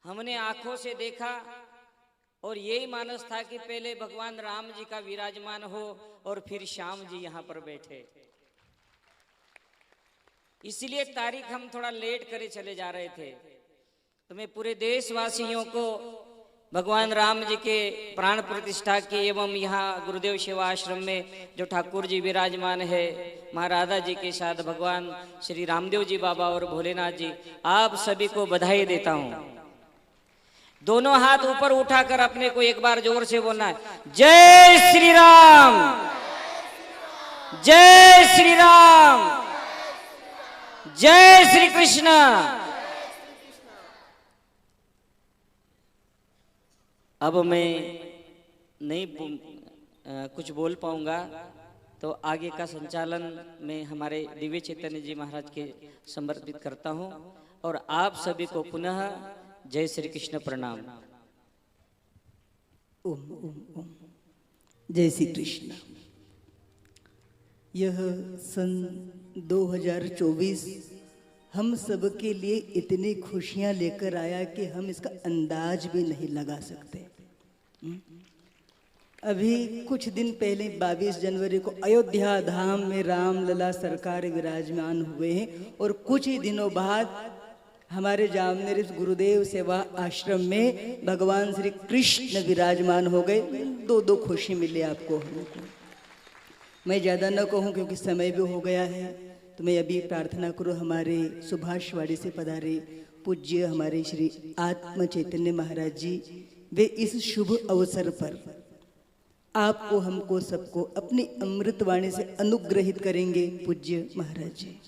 हमने आंखों से देखा और यही मानस था कि पहले भगवान राम जी का विराजमान हो और फिर श्याम जी यहाँ पर बैठे। इसलिए तारीख हम थोड़ा लेट करे चले जा रहे थे। तो मैं पूरे देशवासियों को भगवान राम जी के प्राण प्रतिष्ठा की एवं यहाँ गुरुदेव सेवा आश्रम में जो ठाकुर जी विराजमान है महाराधा जी के साथ भगवान श्री रामदेव जी बाबा और भोलेनाथ जी, आप सभी को बधाई देता हूँ। दोनों हाथ ऊपर उठाकर अपने को एक बार जोर से बोलना है, जय श्री राम, जय श्री राम, जय श्री कृष्ण। अब मैं नहीं कुछ बोल पाऊंगा, तो आगे का संचालन मैं हमारे दिव्य चैतन्य जी महाराज के समर्पित करता हूं और आप सभी को पुनः जय श्री कृष्ण प्रणाम। ओम ओम ओम जय श्री कृष्ण। यह सन 2024 हम सब के लिए इतनी खुशियां लेकर आया कि हम इसका अंदाज भी नहीं लगा सकते। अभी कुछ दिन पहले 22 जनवरी को अयोध्या धाम में रामलला सरकार विराजमान हुए हैं और कुछ ही दिनों बाद हमारे जामनेर गुरुदेव सेवा आश्रम में भगवान श्री कृष्ण विराजमान हो गए। दो खुशी मिली आपको हमको। मैं ज़्यादा न कहूँ क्योंकि समय भी हो गया है, तो मैं अभी प्रार्थना करूँ हमारे सुभाषवाड़ी से पधारे पूज्य हमारे श्री आत्म चैतन्य महाराज जी, वे इस शुभ अवसर पर आपको हमको सबको अपनी अमृतवाणी से अनुग्रहित करेंगे। पूज्य महाराज जी।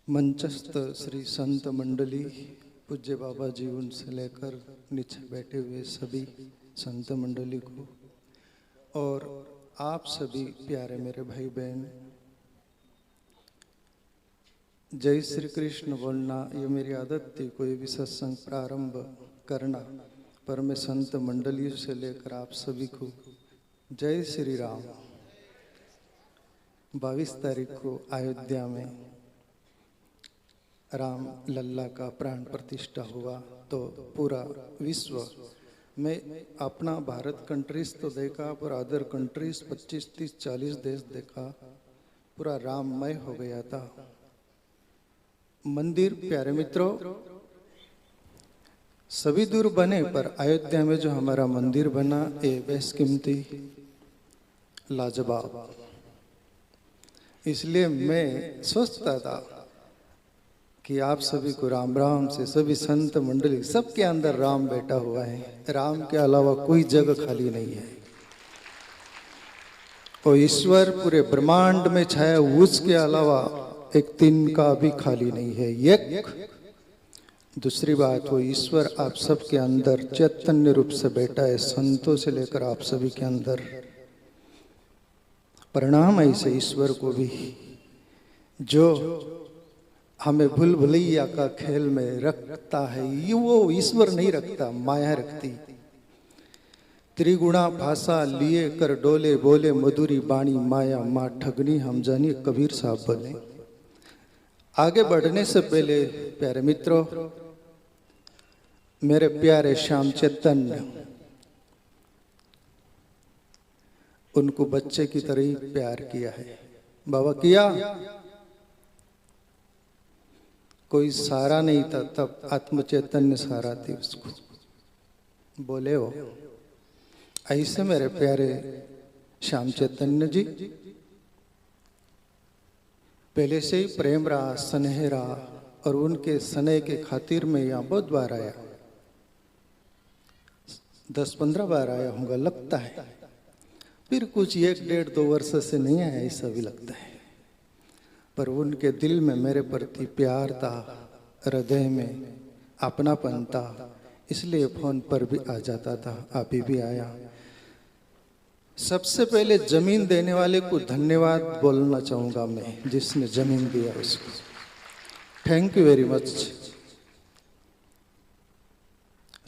मंचस्थ श्री संत मंडली, पूज्य बाबा जी उनसे लेकर नीचे बैठे हुए सभी संत मंडली को और आप सभी प्यारे मेरे भाई बहन, जय श्री कृष्ण बोलना ये मेरी आदत थी। कोई भी सत्संग प्रारंभ करना, पर मैं संत मंडलियों से लेकर आप सभी को जय श्री राम। 22 तारीख को अयोध्या में राम लल्ला का प्राण प्रतिष्ठा हुआ, तो पूरा विश्व में अपना भारत कंट्रीज तो देखा, पर अदर कंट्रीज 25, 30, 40 देश देखा, पूरा राममय हो गया था। मंदिर प्यारे मित्रों सभी दूर बने, पर अयोध्या में जो हमारा मंदिर बना ये बेशकीमती लाजवाब। इसलिए मैं सोचता था कि आप सभी को राम राम से, सभी संत मंडली सबके अंदर राम बैठा हुआ है। राम के अलावा कोई जगह खाली नहीं है। और ईश्वर पूरे ब्रह्मांड में छाया, उसके अलावा एक तिनका भी खाली नहीं है। एक दूसरी बात, वो ईश्वर आप सबके अंदर चैतन्य रूप से बैठा है, संतों से लेकर आप सभी के अंदर। प्रणाम ऐसे ईश्वर को भी जो हमें भूल भुलैया का खेल में रखता है। ये वो ईश्वर नहीं रखता, माया रखती। त्रिगुणा भाषा लिए कर डोले, बोले मधुरी बाणी माया माँ ठगनी हम जानिए, कबीर साहब बोले। आगे बढ़ने से पहले प्यारे मित्रों, मेरे प्यारे श्याम चैतन्य, उनको बच्चे की तरह ही प्यार किया है। बाबा किया, कोई सहारा नहीं था तब आत्म चैतन्य सहारा थी उसको, बोले हो। ऐसे मेरे प्यारे श्याम चैतन्य जी पहले से ही प्रेम रहा, स्नेह रहा, और उनके स्नेह के खातिर मैं यहाँ बहुत बार आया, 10-15 बार आया होगा लगता है। फिर कुछ 1-1.5-2 वर्ष से नहीं आया ऐसा भी लगता है, पर उनके दिल में मेरे प्रति प्यार था, हृदय में अपनापन था, इसलिए फोन पर भी आ जाता था। अभी भी आया। सबसे पहले जमीन देने वाले को धन्यवाद बोलना चाहूंगा मैं, जिसने जमीन दिया उसको। Thank you very much.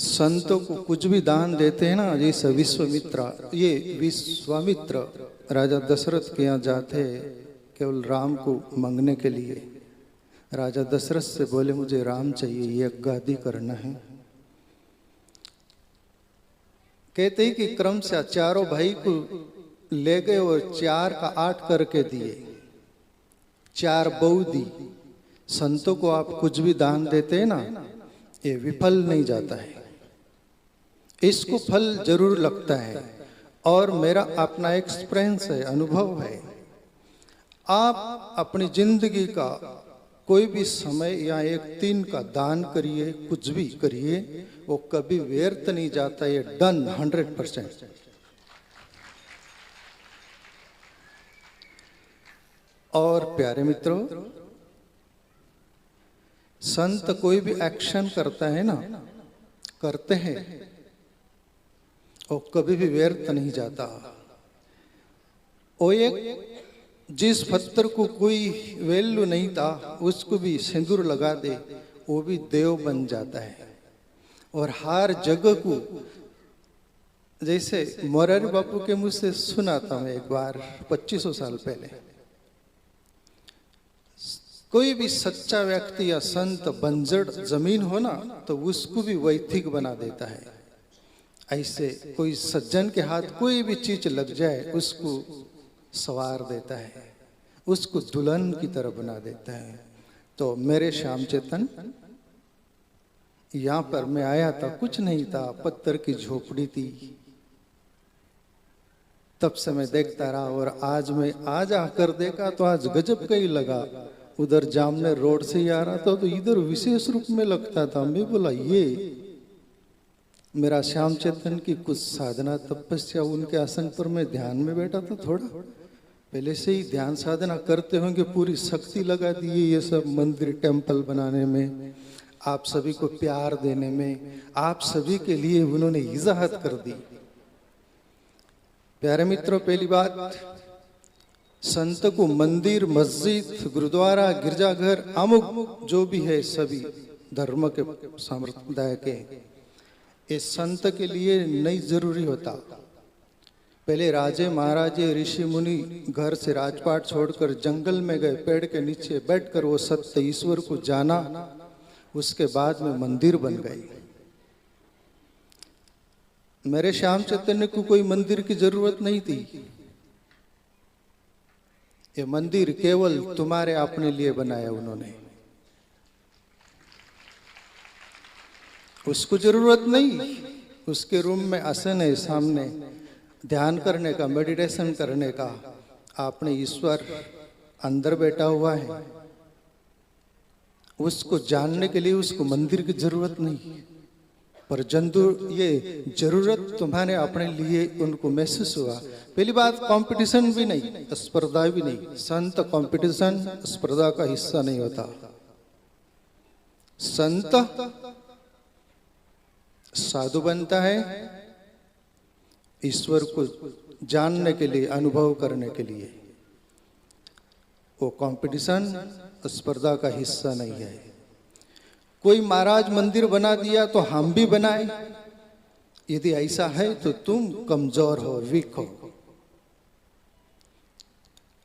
संतों को कुछ भी दान देते हैं ना, जैसे विश्वामित्र राजा दशरथ के यहाँ जाते केवल राम को मांगने के लिए। राजा दशरथ से बोले मुझे राम चाहिए, ये गादी करना है। कहते ही कि क्रम से चारों भाई को ले गए और 4 का 8 करके दिए, 4 बहू दी। संतों को आप कुछ भी दान देते हैं ना, ये विफल नहीं जाता है, इसको फल जरूर लगता है। और मेरा अपना एक्सपीरियंस है, अनुभव है। आप अपनी जिंदगी का कोई भी समय या एक दिन का दान करिए, कुछ भी करिए, वो कभी व्यर्थ नहीं जाता, ये डन 100%। और प्यारे मित्रों, संत कोई भी एक्शन करता है ना, करते हैं, वो कभी भी व्यर्थ नहीं जाता। वो एक जिस पत्थर को कोई वैल्यू नहीं था, उसको भी सिंदूर लगा दे, वो भी देव बन जाता है। और हर जगह को, जैसे मोरारी बापू के मुझ से सुना था मैं एक बार 2500 साल पहले, कोई भी सच्चा व्यक्ति या संत बंजर जमीन हो ना, तो उसको भी वैथिक बना देता है। ऐसे कोई सज्जन के हाथ कोई भी चीज लग जाए, उसको सवार देता है, उसको दुल्हन की तरह बना देता है। तो मेरे श्याम चेतन, यहाँ पर मैं आया था, कुछ नहीं था, पत्थर की झोपड़ी थी। तब से मैं देखता रहा, और आज आकर देखा तो आज गजब का ही लगा। उधर जामने रोड से ही आ रहा था, तो इधर विशेष रूप में लगता था। मैं बोला ये मेरा श्याम चेतन की कुछ साधना तपस्या, उनके आसन पर मैं ध्यान में बैठा था, थोड़ा पहले से ही ध्यान साधना करते होंगे, पूरी शक्ति लगा दी है ये सब मंदिर टेम्पल बनाने में, आप सभी को प्यार देने में, आप सभी के लिए उन्होंने इजाहत कर दी। प्यारे मित्रों, पहली बात, संत को मंदिर, मस्जिद, गुरुद्वारा, गिरजाघर, अमुक जो भी है सभी धर्म के संप्रदाय के, ये संत के लिए नहीं जरूरी होता। पहले राजे महाराजे ऋषि मुनि घर से राजपाट छोड़कर जंगल में गए, पेड़ के नीचे बैठकर वो सत्य ईश्वर को जाना, उसके बाद में मंदिर बन गए। मेरे श्याम चैतन्य को कोई मंदिर की जरूरत नहीं थी। ये मंदिर केवल तुम्हारे अपने लिए बनाया उन्होंने, उसको जरूरत नहीं। उसके रूम में आसन है सामने, ध्यान करने का, मेडिटेशन करने का, आपने ईश्वर अंदर बैठा हुआ है, उसको जानने के लिए उसको मंदिर की जरूरत नहीं। पर जंतु ये जरूरत तुम्हारे अपने लिए उनको महसूस हुआ। पहली बात, कंपटीशन भी नहीं, स्पर्धा भी नहीं। संत कंपटीशन स्पर्धा का हिस्सा नहीं होता। संत साधु बनता है ईश्वर को जानने के लिए, अनुभव करने के लिए। वो कंपटीशन स्पर्धा का हिस्सा नहीं है। कोई महाराज मंदिर बना दिया तो हम भी बनाए, यदि ऐसा है तो तुम कमजोर हो, वीक हो।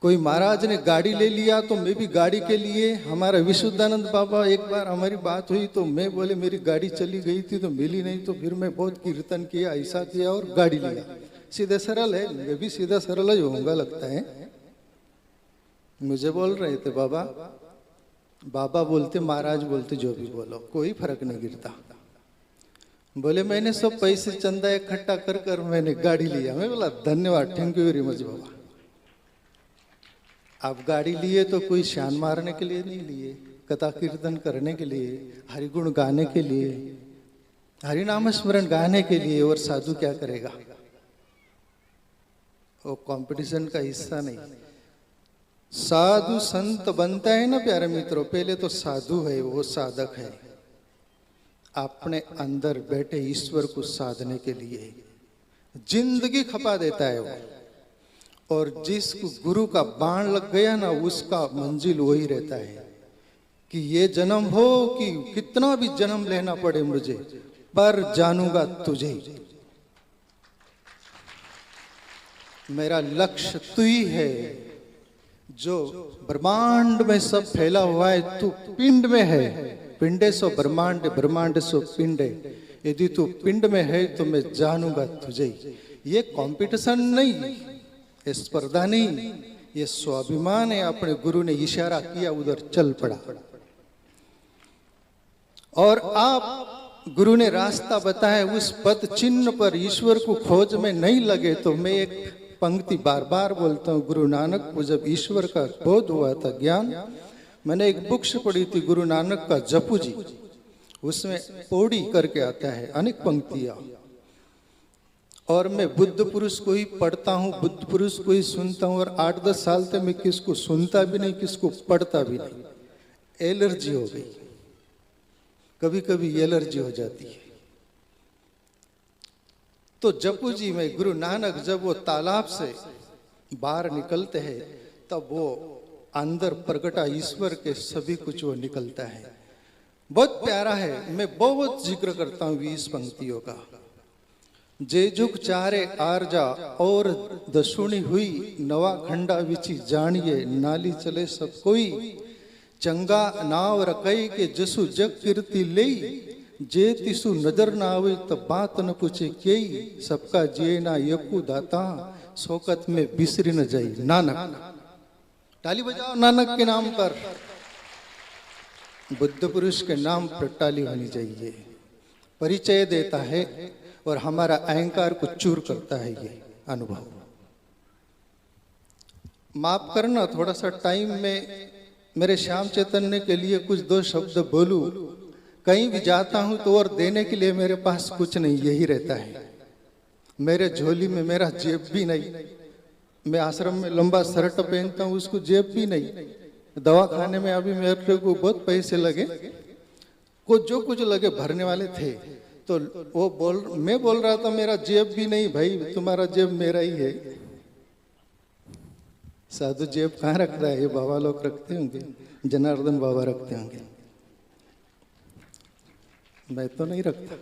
कोई महाराज ने गाड़ी ले लिया तो मैं भी गाड़ी के लिए, हमारा विशुद्धानंद बाबा, एक बार हमारी बात हुई तो मैं बोले मेरी गाड़ी चली गई थी तो मिली नहीं, तो फिर मैं बहुत कीर्तन किया, ऐसा किया और गाड़ी लिया। सीधे सरल है, मैं भी सीधा सरल ही होऊंगा लगता है। मुझे बोल रहे थे बाबा, बाबा बोलते, महाराज बोलते, जो भी बोलो, कोई फर्क नहीं गिरता। बोले मैंने सब पैसे चंदा इकट्ठा कर कर मैंने गाड़ी लिया। मैं बोला धन्यवाद, थैंक यू वेरी मच बाबा। आप गाड़ी लिए तो कोई शान मारने के लिए नहीं लिए, कथा कीर्तन करने के लिए, हरिगुण गाने के लिए, हरिनाम स्मरण गाने के लिए। और साधु क्या करेगा? वो कंपटीशन का हिस्सा नहीं। साधु संत बनता है ना प्यारे मित्रों, पहले तो साधु है, वो साधक है, अपने अंदर बैठे ईश्वर को साधने के लिए जिंदगी खपा देता है वो। और जिसको गुरु का बाण लग गया ना, उसका मंजिल वही रहता है कि ये जन्म हो कि कितना भी जन्म लेना पड़े मुझे, पर जानूंगा तुझे। मेरा लक्ष्य तू ही है, जो ब्रह्मांड में सब फैला हुआ है, तू पिंड में है। पिंडे सो ब्रह्मांड, ब्रह्मांड सो पिंडे। यदि तू पिंड में है तो मैं जानूंगा तुझे। ये कंपटीशन नहीं, ये स्पर्धा नहीं, ये स्वाभिमान है। अपने गुरु ने इशारा किया, उधर चल पड़ा। और आप गुरु ने रास्ता बताया, उस पद चिन्ह पर ईश्वर को खोज में नहीं लगे तो मैं एक पंक्ति बार बार बोलता हूँ। गुरु नानक को जब ईश्वर का बोध हुआ था, ज्ञान, मैंने एक बुक्स पढ़ी थी गुरु नानक का जपू जी, उसमें पौड़ी करके आता है अनेक पंक्तियां। और मैं बुद्ध पुरुष को ही पढ़ता हूँ, बुद्ध पुरुष को ही सुनता हूँ। और 8-10 साल तक मैं किसको सुनता भी नहीं, किसको पढ़ता भी नहीं। एलर्जी हो गई, कभी कभी एलर्जी हो जाती है। तो जपू जी में गुरु नानक जब वो तालाब से बाहर निकलते हैं, तब वो अंदर प्रगटा ईश्वर के सभी कुछ वो निकलता है। बहुत प्यारा है, मैं बहुत जिक्र करता हूँ 20 पंक्तियों का। जे जुग चारे आरजा और दशुणी हुई, नवा खंडा विची जानिए, नाली चले सब कोई। चंगा नाव रकई के जसु जग कीर्ति ले, जे तिसु नजर ना आवे तब बात न पूछे केई। सबका जिये ना यकु दाता, शौकत में बिसरी न जाई नानक। ताली बजाओ नानक के नाम पर। बुद्ध पुरुष के नाम पर ताली होनी चाहिए। परिचय देता है और हमारा अहंकार को चूर करता है ये अनुभव। माफ करना, थोड़ा सा टाइम में मेरे श्याम चैतन्य के लिए कुछ 2 शब्द बोलूं। कहीं भी जाता हूं तो और देने के लिए मेरे पास कुछ नहीं, यही रहता है। मेरे झोली में मेरा जेब भी नहीं। मैं आश्रम में लंबा शर्ट पहनता हूं, उसको जेब भी नहीं। दवाखाने में अभी मेरे को बहुत पैसे लगे, कुछ जो कुछ लगे भरने वाले थे, तो मैं बोल रहा था मेरा जेब भी नहीं। भाई तुम्हारा जेब मेरा ही है। साधु जेब कहाँ रखता है? ये बाबा लोग रखते होंगे, जनार्दन बाबा रखते होंगे, मैं तो नहीं रखता।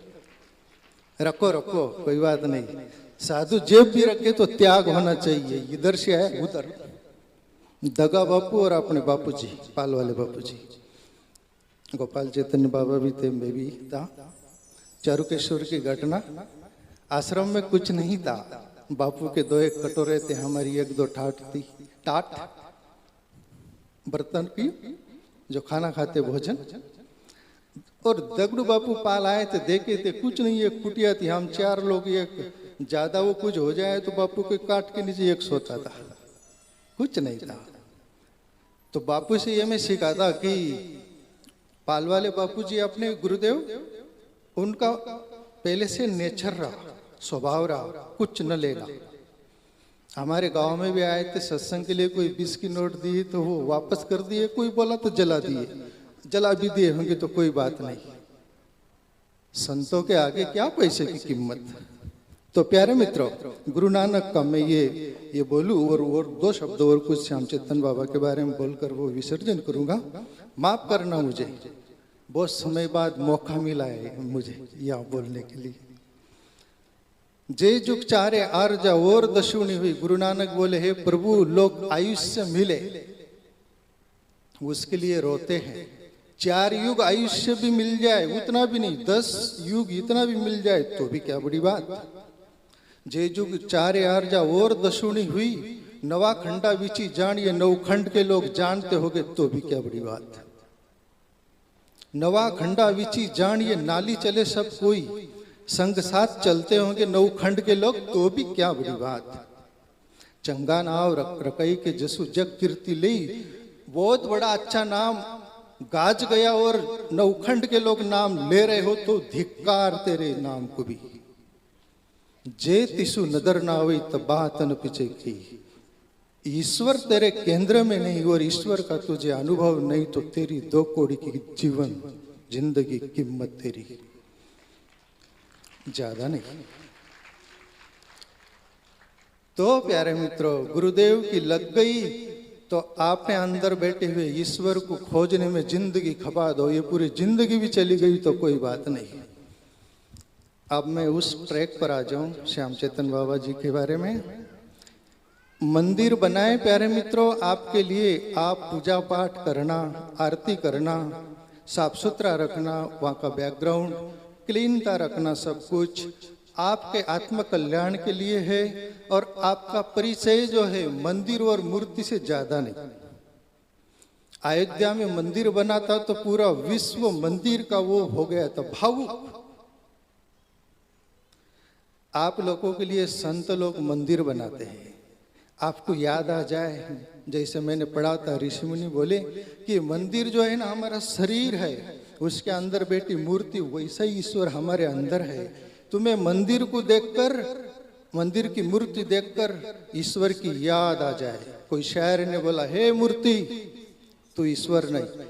रखो रखो, कोई बात नहीं। साधु जेब भी रखे तो त्याग होना चाहिए। इधर से है उधर। दगा बापू और अपने बापू जी, पाल वाले बापू जी, गोपाल चैतन्य बाबा भी थे, मैं भी था। चारुकेश्वर की घटना, आश्रम में कुछ नहीं था। बापू के 2-1 कटोरे थे, हमारी 1-2 टाट बर्तन की, जो खाना खाते भोजन। और दगड़ू बापू पाल आए थे, देखे थे कुछ नहीं, एक कुटिया थी, हम 4 लोग। एक ज्यादा वो कुछ हो जाए तो बापू के काट के नीचे एक सोता था, कुछ नहीं था। तो बापू से ये मैं सीखा था कि पाल वाले बापू जी अपने गुरुदेव, उनका पहले से नेचर रहा, स्वभाव रहा, कुछ न लेना। हमारे गांव में भी आए थे सत्संग के लिए, कोई 20 की नोट दी तो वो वापस कर दिए, कोई बोला तो जला दिए, जला भी दिए होंगे तो कोई बात नहीं। संतों के आगे क्या पैसे की कीमत। तो प्यारे मित्रों, गुरु नानक का मैं ये बोलूं और 2 शब्द और कुछ श्याम चेतन बाबा के बारे में बोलकर वो विसर्जन करूंगा। माफ करना, मुझे बहुत समय बाद मौका मिला है मुझे यहाँ बोलने के लिए। जे जुग चारे आरजा और दशुनी हुई। गुरु नानक बोले, हे प्रभु, लोग आयुष्य मिले उसके लिए रोते हैं। 4 युग आयुष्य भी मिल जाए, उतना भी नहीं, 10 युग इतना भी मिल जाए तो भी क्या बड़ी बात। जे जुग चारे आरजा और दशुनी हुई, नवा खंडा विची जानिए। 9 खंड के लोग जानते होगे तो भी क्या बड़ी बात। नवा खंडा विची जानिए, नाली चले सब कोई। संग साथ चलते होंगे 9 खंड के लोग तो भी क्या बड़ी बात। चंगा नाव रकई के जसु जग कीर्ति ले। बहुत बड़ा अच्छा नाम गाज गया और 9 खंड के लोग नाम ले रहे हो तो धिक्कार तेरे नाम को भी। जे तिसु नदर ना हुई तब बात न पीछे की। ईश्वर तेरे केंद्र में नहीं और ईश्वर का तुझे अनुभव नहीं तो तेरी 2 कौड़ी की जीवन जिंदगी कीमत तेरी ज्यादा नहीं। तो प्यारे मित्रों, गुरुदेव की लग गई तो आपने अंदर बैठे हुए ईश्वर को खोजने में जिंदगी खपा दो। ये पूरी जिंदगी भी चली गई तो कोई बात नहीं। अब मैं उस ट्रैक पर आ जाऊं श्याम चेतन बाबा जी के बारे में। मंदिर बनाए प्यारे मित्रों आपके लिए, आप पूजा पाठ करना, आरती करना, साफ सुथरा रखना, वहाँ का बैकग्राउंड क्लीनता रखना, सब कुछ आपके आत्म कल्याण के लिए है। और आपका परिचय जो है मंदिर और मूर्ति से ज्यादा नहीं। अयोध्या में मंदिर बना था तो पूरा विश्व मंदिर का वो हो गया था, भावुक। आप लोगों के लिए संत लोग मंदिर बनाते हैं, आपको याद आ जाए, जैसे मैंने पढ़ा था, ऋषि मुनि बोले कि मंदिर जो है ना हमारा शरीर है, उसके अंदर बैठी मूर्ति, वैसा ही ईश्वर हमारे अंदर है। तुम्हें मंदिर को देखकर, मंदिर की मूर्ति देखकर ईश्वर की याद आ जाए। कोई शायर ने बोला, हे मूर्ति तू ईश्वर नहीं,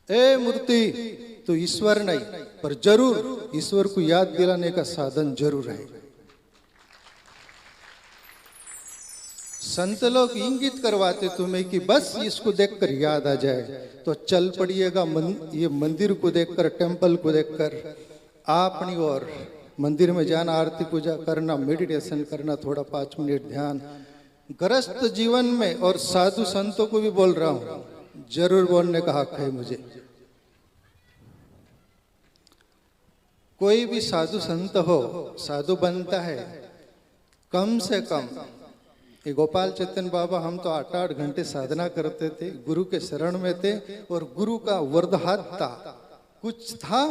हे मूर्ति तू ईश्वर नहीं, पर जरूर ईश्वर को याद दिलाने का साधन जरूर है। संत लोग इंगित करवाते तुम्हें कि बस इसको देखकर याद आ जाए तो चल पड़िएगा ये मंदिर को देखकर, टेंपल को देखकर। अपनी ओर मंदिर में जाना, आरती पूजा करना, मेडिटेशन करना, थोड़ा 5 मिनट ध्यान। गृहस्थ जीवन में और साधु संतों को भी बोल रहा हूं, जरूर बोलने का हक है मुझे। कोई भी साधु संत हो, साधु बनता है कम से कम। ये गोपाल चैतन्य बाबा, हम तो 8-8 घंटे साधना करते थे, गुरु के शरण में थे और गुरु का वरदान था, कुछ था।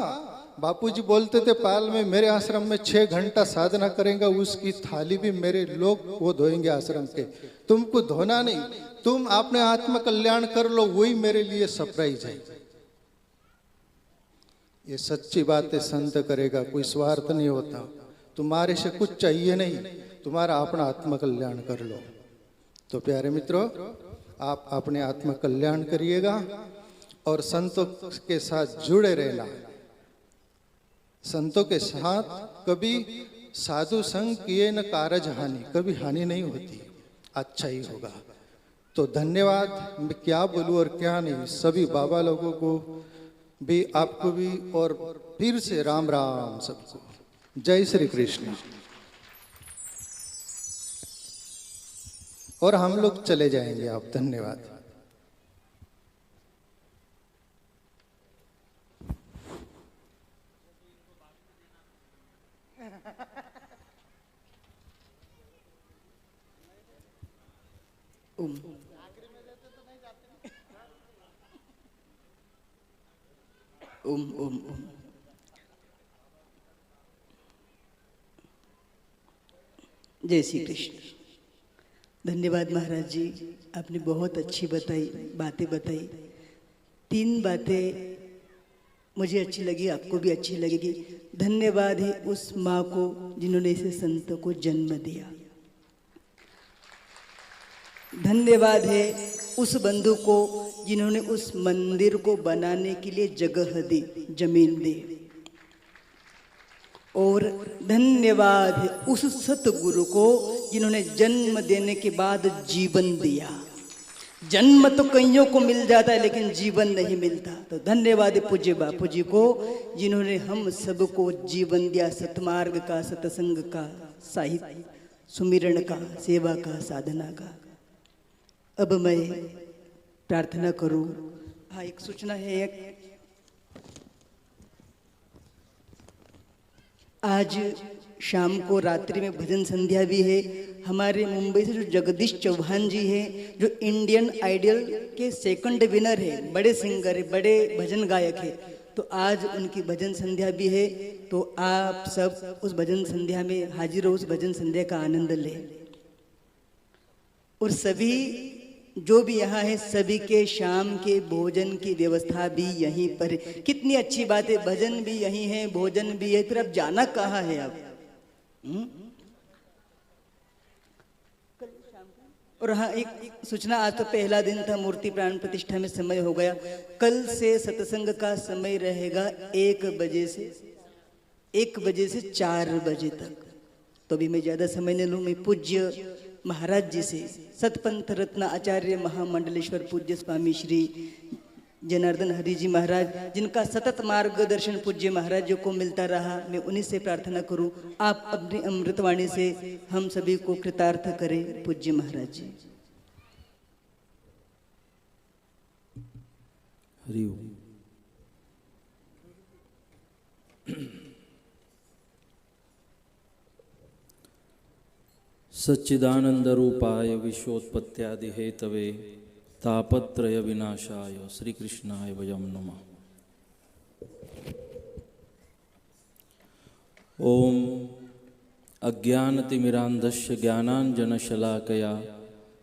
बापूजी बोलते थे पाल में, मेरे आश्रम में 6 घंटा साधना करेंगे, उसकी थाली भी मेरे लोग वो धोएंगे आश्रम के, तुमको धोना नहीं, तुम अपने आत्म कल्याण कर लो, वही मेरे लिए सरप्राइज है। ये सच्ची बात है, संत करेगा, कोई स्वार्थ नहीं होता, तुम्हारे से कुछ चाहिए नहीं, तुम्हारा अपना आत्म कल्याण कर लो। तो प्यारे मित्रों, आप अपने आत्म कल्याण करिएगा और संतों के साथ जुड़े रहना। संतों के साथ कभी साधु संग किए न कारज हानि, कभी हानि नहीं होती, अच्छा ही होगा। तो धन्यवाद, मैं क्या बोलूं और क्या नहीं, सभी बाबा लोगों को भी, आपको भी, और फिर से राम राम सबको। जय श्री कृष्ण। और हम लोग चले जाएंगे आप। धन्यवाद। ओम ओम ओम ओम। जय श्री कृष्ण। धन्यवाद महाराज जी, आपने बहुत अच्छी बातें बताई। 3 बातें मुझे अच्छी लगी, आपको भी अच्छी लगेगी। धन्यवाद है उस माँ को जिन्होंने इसे संत को जन्म दिया। धन्यवाद है उस बंधु को जिन्होंने उस मंदिर को बनाने के लिए जगह दी, जमीन दी। और धन्यवाद है उस सतगुरु को जिन्होंने जन्म देने के बाद जीवन दिया। जन्म तो कईयों को मिल जाता है लेकिन जीवन नहीं मिलता। तो धन्यवाद है पूज्य बापू जी को जिन्होंने हम सबको जीवन दिया, सतमार्ग का, सत्संग का, साहित्य, सुमिरन का, सेवा का, साधना का। अब मैं प्रार्थना करूं। हाँ, एक सूचना है। आज शाम को रात्रि में भजन संध्या भी है। हमारे मुंबई से जो जगदीश चौहान जी हैं, जो इंडियन आइडल के 2nd विनर है, बड़े सिंगर है, बड़े भजन गायक है, तो आज उनकी भजन संध्या भी है। तो आप सब उस भजन संध्या में हाजिर हो, उस भजन संध्या का आनंद लें। और सभी जो भी यहाँ है, सभी के शाम के भोजन की व्यवस्था भी यहीं पर है। कितनी अच्छी बात है, भजन भी यहीं है, भोजन भी है, फिर अब जाना कहाँ है अब? और हाँ, एक सूचना, आज तो पहला दिन था, मूर्ति प्राण प्रतिष्ठा में समय हो गया। कल से सत्संग का समय रहेगा 1 बजे से 4 बजे तक। तो भी मैं ज्यादा समय नहीं लूँ। मैं पूज्य महाराज जी से, सतपंथ रत्न आचार्य महामंडलेश्वर पूज्य स्वामी श्री जनार्दन हरि जी महाराज, जिनका सतत मार्गदर्शन पूज्य महाराज जी को मिलता रहा, मैं उन्हीं से प्रार्थना करूं आप अपनी अमृतवाणी से हम सभी को कृतार्थ करें पूज्य महाराज जी। हरि ओम। सच्चिदानंद रूपाय विश्वोत्पत्त्यादि हेतवे तापत्रय विनाशाय श्री कृष्णाय वयं नमः। ओम अज्ञानतिमिरान्धस्य ज्ञानाञ्जनशलाकया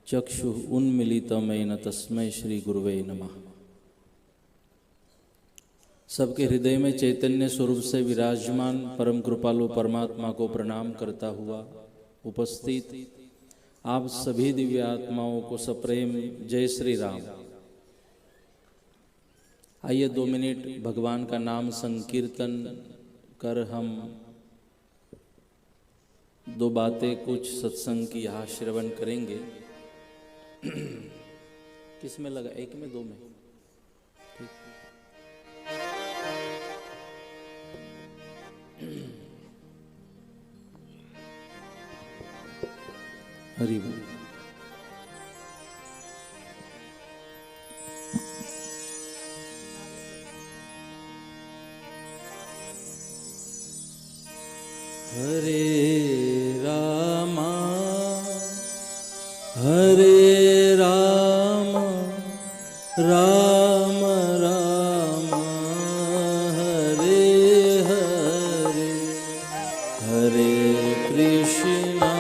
चक्षुः उन्मीलितमेन तस्मै श्री गुरुवे नमः। सबके हृदय में चैतन्य स्वरूप से विराजमान परम कृपालु परमात्मा को प्रणाम करता हुआ उपस्थित आप सभी दिव्य आत्माओं को सप्रेम जय श्री राम। आइए 2 मिनट भगवान का नाम संकीर्तन कर हम 2 बातें कुछ सत्संग की यहाँ श्रवण करेंगे। किस में लगा? 1 में 2 में? ठीक। हरि बोल। हरे रामा राम राम हरे हरे, हरे कृष्णा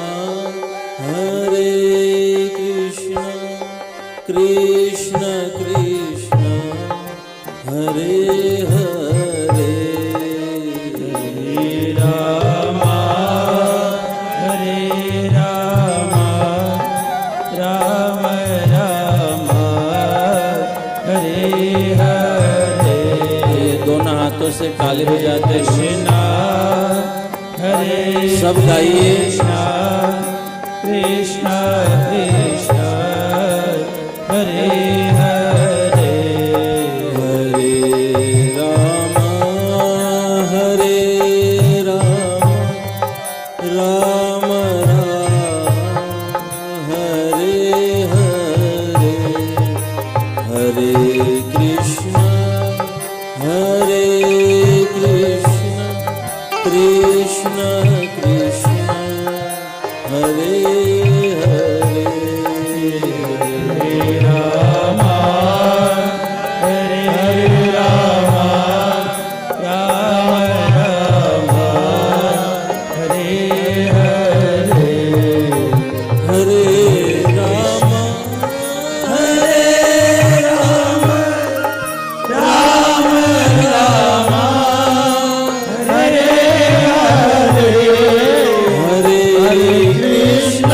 कृष्ण कृष्ण हरे हरे, हरे रामा राम राम हरे हरे। दोनों हाथों से ताली बजाते कृष्णा हरे, सब गाइए कृष्ण कृष्ण हरे हरे, हरे राम राम हरे हरे, हरे कृष्ण कृष्ण कृष्ण हरे हरे, हरे राम राम हरे हरे, हरे राम राम हरे हरे, हरे कृष्ण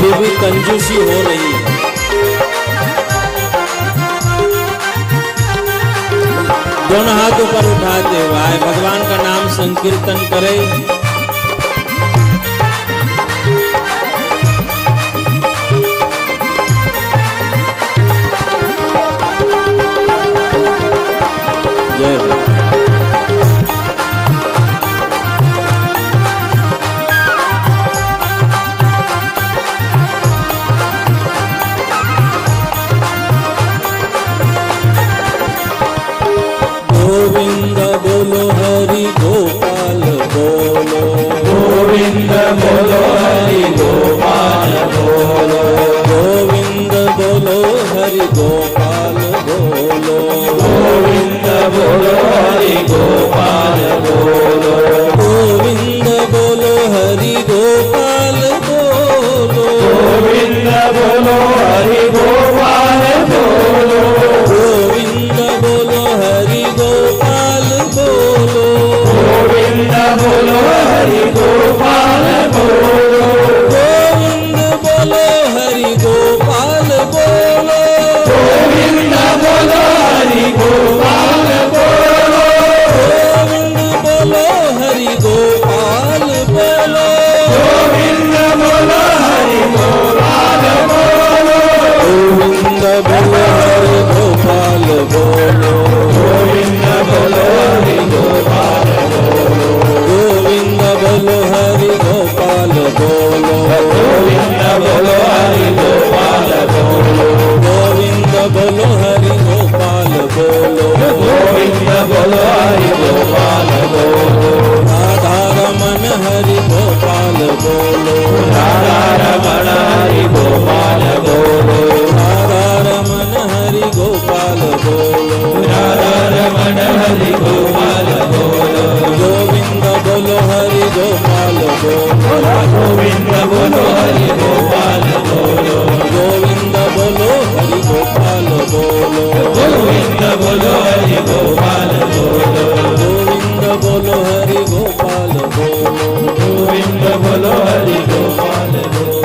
अभी भी कंजूसी हो रही है। दोनों हाथ ऊपर उठाते हुए आए, भगवान का नाम संकीर्तन करें। जय हो। गोविंद बोलो हरि गोपाल बोलो, गोविंद बोलो हरि गोपाल बोलो, गोविंद बोलो हरि गोपाल बोलो, गोविंद बोलो हरि गोपाल बोलो, गोविंद बोलो हरि गोपाल बोलो, गोविंद बोलो हरि गोपाल बोलो, गोविंद बोलो हरि गोपाल बोलो, गोविंद बोलो हरि गोपाल बोलो, गोविंद बोलो हरि गोपाल बोलो, गोविंद बोलो हरि गोपाल बोलो, गोविंद बोलो हरि गोपाल बोलो, गोविंद बोलो हरि गोपाल बोलो, गोविंद बोलो हरि गोपाल बोलो, गोविंद बोलो हरि गोपाल बोलो, गोविंद बोलो हरि गोपाल बोलो, गोविंद बोलो हरि गोपाल बोलो, गोविंद बोलो हरि गोपाल बोलो, गोविंद बोलो हरि गोपाल बोलो, राधा रमन हरि गोपाल बोलो, राधा रमण हरि गोपाल बोलो, राधा रमन हरि गोपाल बोलो, राधा रमण हरि गोपाल बोलो, गोविंद बोलो हरि गोपाल बोलो, गोविंद बोलो हरि गोपाल बोलो, गोविंद बोलो हरि गोपाल बोलो, गोविंद बोलो हरि गोपाल बोलो, गोविंद बोलो हरि गोपाल बोलो, गोविंद बोलो हरि गोपाल बोलो।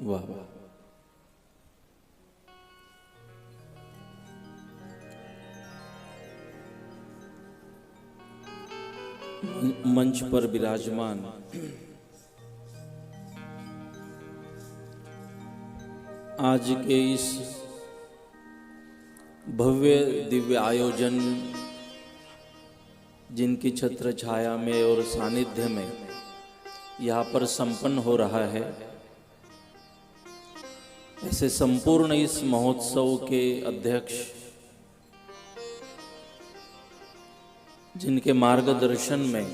वाह वाह। मंच पर विराजमान आज के इस भव्य दिव्य आयोजन जिनकी छत्र छाया में और सानिध्य में यहाँ पर संपन्न हो रहा है, ऐसे संपूर्ण इस महोत्सव के अध्यक्ष जिनके मार्गदर्शन में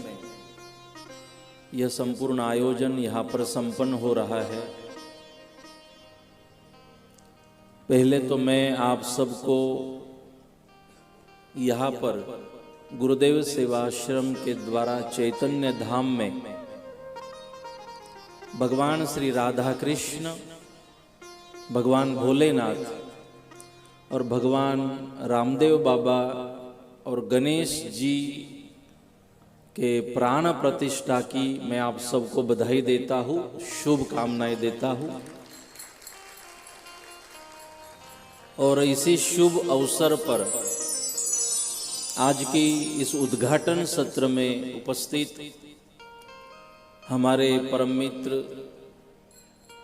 यह संपूर्ण आयोजन यहाँ पर संपन्न हो रहा है, पहले तो मैं आप सबको यहाँ पर गुरुदेव सेवाश्रम के द्वारा चैतन्य धाम में भगवान श्री राधा कृष्ण, भगवान भोलेनाथ और भगवान रामदेव बाबा और गणेश जी के प्राण प्रतिष्ठा की मैं आप सबको बधाई देता हूँ, शुभकामनाएं देता हूँ। और इसी शुभ अवसर पर आज की इस उद्घाटन सत्र में उपस्थित हमारे परम मित्र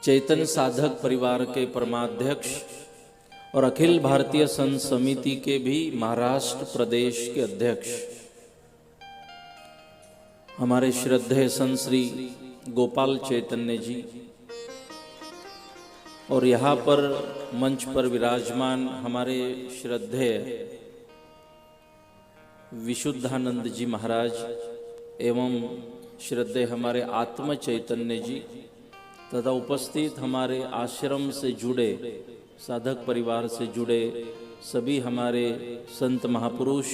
चैतन्य साधक परिवार के परमाध्यक्ष और अखिल भारतीय संत समिति के भी महाराष्ट्र प्रदेश के अध्यक्ष हमारे श्रद्धेय संत श्री गोपाल चैतन्य जी, और यहाँ पर मंच पर विराजमान हमारे श्रद्धेय विशुद्धानंद जी महाराज एवं श्रद्धेय हमारे आत्म चैतन्य जी तथा उपस्थित हमारे आश्रम से जुड़े साधक परिवार से जुड़े सभी हमारे संत महापुरुष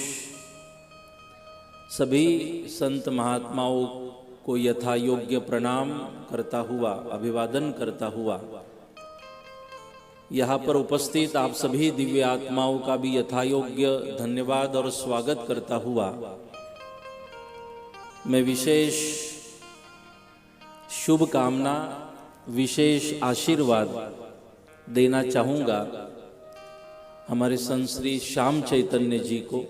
सभी संत महात्माओं को यथा योग्य प्रणाम करता हुआ, अभिवादन करता हुआ, यहाँ पर उपस्थित आप सभी दिव्य आत्माओं का भी यथायोग्य धन्यवाद और स्वागत करता हुआ मैं विशेष शुभकामना, विशेष आशीर्वाद देना चाहूँगा हमारे संत श्री श्याम चैतन्य जी को,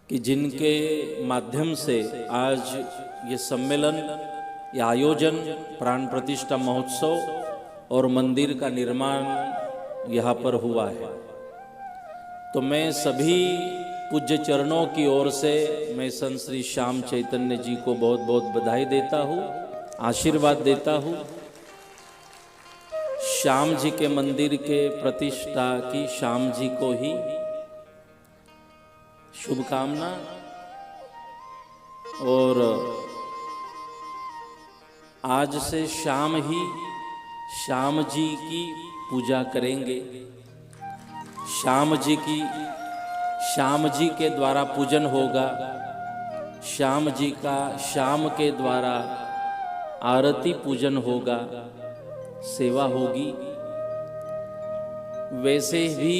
कि जिनके माध्यम से आज ये सम्मेलन, ये आयोजन, प्राण प्रतिष्ठा महोत्सव और मंदिर का निर्माण यहाँ पर हुआ है। तो मैं सभी पूज्य चरणों की ओर से मैं संत श्री श्याम चैतन्य जी को बहुत बहुत बधाई देता हूँ, आशीर्वाद देता हूँ। श्याम जी के मंदिर के प्रतिष्ठा की श्याम जी को ही शुभकामना, और आज से शाम ही श्याम जी की पूजा करेंगे। श्याम जी के द्वारा पूजन होगा, श्याम जी का श्याम के द्वारा आरती पूजन होगा, सेवा होगी। वैसे भी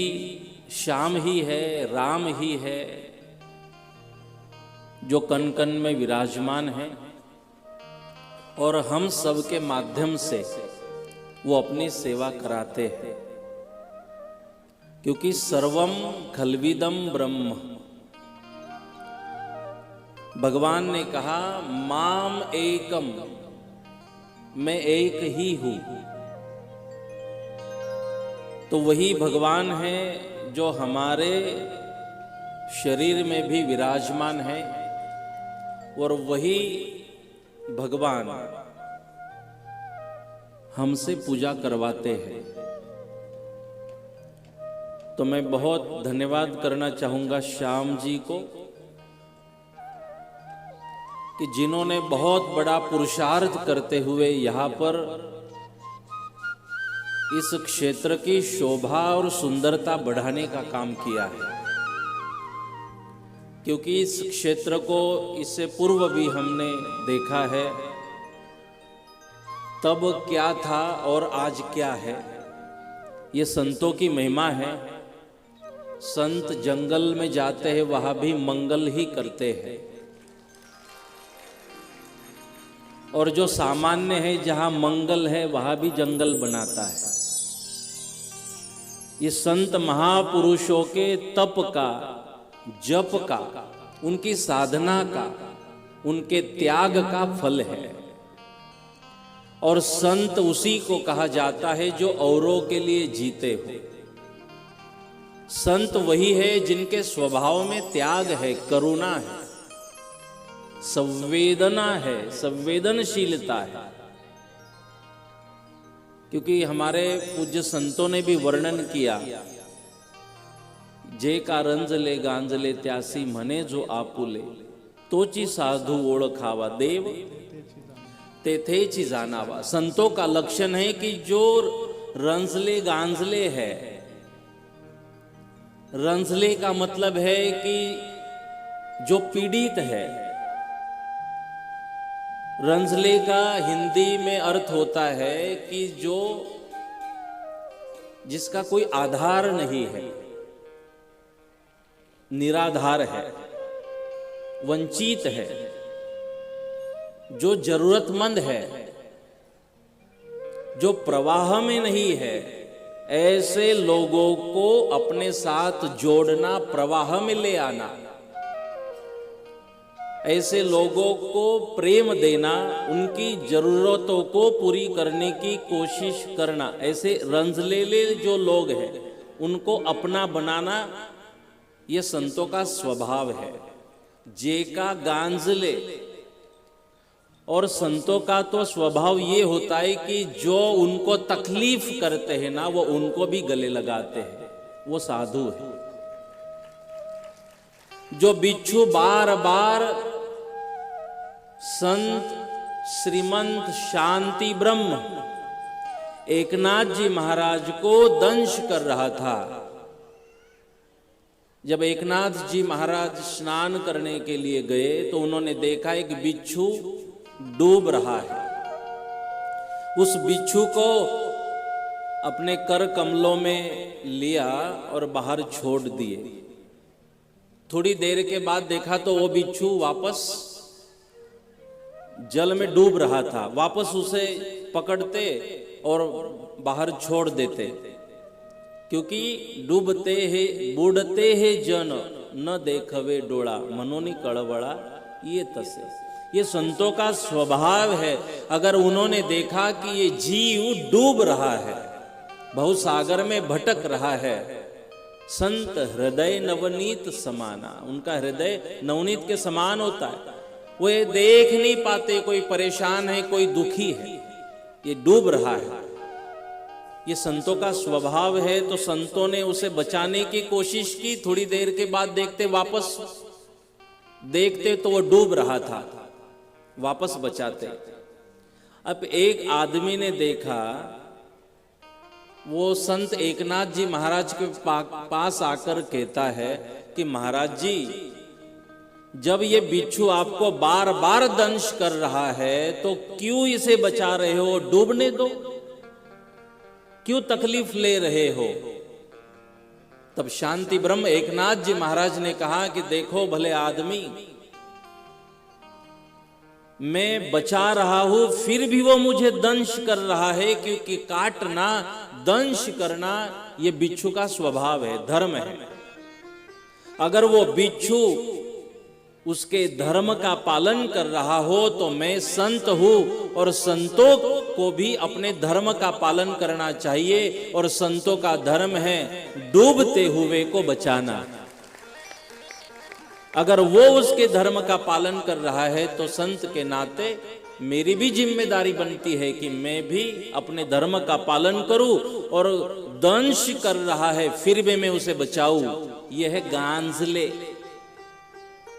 श्याम ही है, राम ही है जो कण कण में विराजमान है, और हम सब के माध्यम से वो अपनी सेवा कराते हैं, क्योंकि सर्वम खलविदम ब्रह्म। भगवान ने कहा माम एकम, मैं एक ही हूं। तो वही भगवान है जो हमारे शरीर में भी विराजमान है, और वही भगवान हमसे पूजा करवाते हैं। तो मैं बहुत धन्यवाद करना चाहूंगा श्याम जी को, कि जिन्होंने बहुत बड़ा पुरुषार्थ करते हुए यहाँ पर इस क्षेत्र की शोभा और सुंदरता बढ़ाने का काम किया है। क्योंकि इस क्षेत्र को इससे पूर्व भी हमने देखा है, तब क्या था और आज क्या है। ये संतों की महिमा है। संत जंगल में जाते हैं, वहां भी मंगल ही करते हैं, और जो सामान्य है जहां मंगल है वहां भी जंगल बनाता है। ये संत महापुरुषों के तप का, जप का, उनकी साधना का, उनके त्याग का फल है। और संत उसी को कहा जाता है जो औरों के लिए जीते हो। संत वही है जिनके स्वभाव में त्याग है, करुणा है, संवेदना है, संवेदनशीलता है। क्योंकि हमारे पूज्य संतों ने भी वर्णन किया, जे का रंजले गांजले त्यासी मने जो आपुले, तोची साधु ओळखावा देव तेथेची जानावा। संतों का लक्षण है कि जो रंजले गांजले है, रंजले का मतलब है कि जो पीड़ित है। रंजले का हिंदी में अर्थ होता है कि जो जिसका कोई आधार नहीं है, निराधार है, वंचित है, जो जरूरतमंद है, जो प्रवाह में नहीं है। ऐसे लोगों को अपने साथ जोड़ना, प्रवाह में ले आना, ऐसे लोगों को प्रेम देना, उनकी जरूरतों को पूरी करने की कोशिश करना। ऐसे रंजलेले जो लोग हैं उनको अपना बनाना, ये संतों का स्वभाव है। जे का गांजले। और संतों का तो स्वभाव ये होता है कि जो उनको तकलीफ करते हैं ना, वो उनको भी गले लगाते हैं। वो साधु है। जो बिच्छू बार बार संत श्रीमंत शांति ब्रह्म एकनाथ जी महाराज को दंश कर रहा था, जब एकनाथ जी महाराज स्नान करने के लिए गए तो उन्होंने देखा एक बिच्छू डूब रहा है। उस बिच्छू को अपने कर कमलों में लिया और बाहर छोड़ दिए। थोड़ी देर के बाद देखा तो वो बिच्छू वापस जल में डूब रहा था। वापस उसे पकड़ते और बाहर छोड़ देते, क्योंकि डूबते हैं बूढ़ते हैं जन न देखवे डोला मनोनी कड़वड़ा ये तसे। ये संतों का स्वभाव है। अगर उन्होंने देखा कि ये जीव डूब रहा है, भवसागर में भटक रहा है, संत हृदय नवनीत समाना, उनका हृदय नवनीत के समान होता है। वो ये देख नहीं पाते कोई परेशान है, कोई दुखी है, ये डूब रहा है। ये संतों का स्वभाव है। तो संतों ने उसे बचाने की कोशिश की। थोड़ी देर के बाद देखते वापस देखते तो वो डूब रहा था, वापस बचाते। अब एक आदमी ने देखा, वो संत एकनाथ जी महाराज के पास आकर कहता है कि महाराज जी, जब ये बिच्छू आपको बार बार दंश कर रहा है तो क्यों इसे बचा रहे हो? डूबने दो, क्यों तकलीफ ले रहे हो? तब शांति ब्रह्म एकनाथ जी महाराज ने कहा कि देखो भले आदमी, मैं बचा रहा हूं फिर भी वो मुझे दंश कर रहा है, क्योंकि काटना दंश करना ये बिच्छू का स्वभाव है, धर्म है। अगर वो बिच्छू उसके धर्म का पालन कर रहा हो तो मैं संत हूं, और संतों को भी अपने धर्म का पालन करना चाहिए। और संतों का धर्म है डूबते हुए को बचाना। अगर वो उसके धर्म का पालन कर रहा है तो संत के नाते मेरी भी जिम्मेदारी बनती है कि मैं भी अपने धर्म का पालन करूं, और दंश कर रहा है फिर भी मैं उसे बचाऊं। यह है गांजले।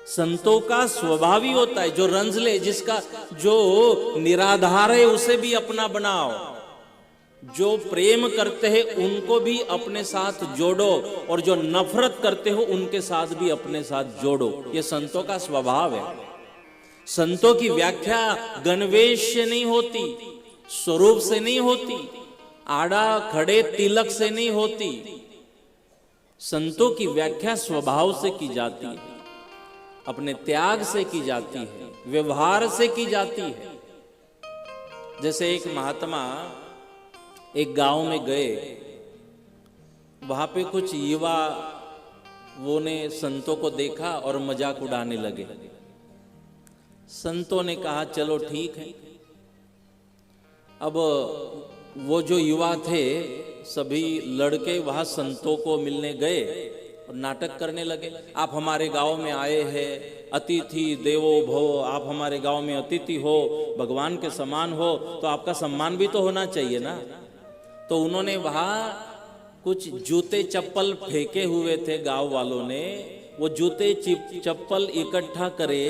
संतों का स्वभाव ही होता है, जो रंजले, जिसका जो निराधार है उसे भी अपना बनाओ, जो प्रेम करते हैं उनको भी अपने साथ जोड़ो, और जो नफरत करते हो उनके साथ भी अपने साथ जोड़ो। ये संतों का स्वभाव है। संतों की व्याख्या गणवेश से नहीं होती, स्वरूप से नहीं होती, आड़ा खड़े तिलक से नहीं होती। संतों की व्याख्या स्वभाव से की जाती है, अपने त्याग से की जाती है, व्यवहार से की जाती है। जैसे एक महात्मा एक गांव में गए, वहां पे कुछ युवा वो ने संतों को देखा और मजाक उड़ाने लगे। संतों ने कहा चलो ठीक है। अब वो जो युवा थे सभी लड़के वहां संतों को मिलने गए और नाटक करने लगे। आप हमारे गांव में आए हैं, अतिथि देवो भव, आप हमारे गांव में अतिथि हो, भगवान के समान हो, तो आपका सम्मान भी तो होना चाहिए ना। तो उन्होंने वहां कुछ जूते चप्पल फेंके हुए थे गांव वालों ने। वो जूते चप्पल इकट्ठा करे,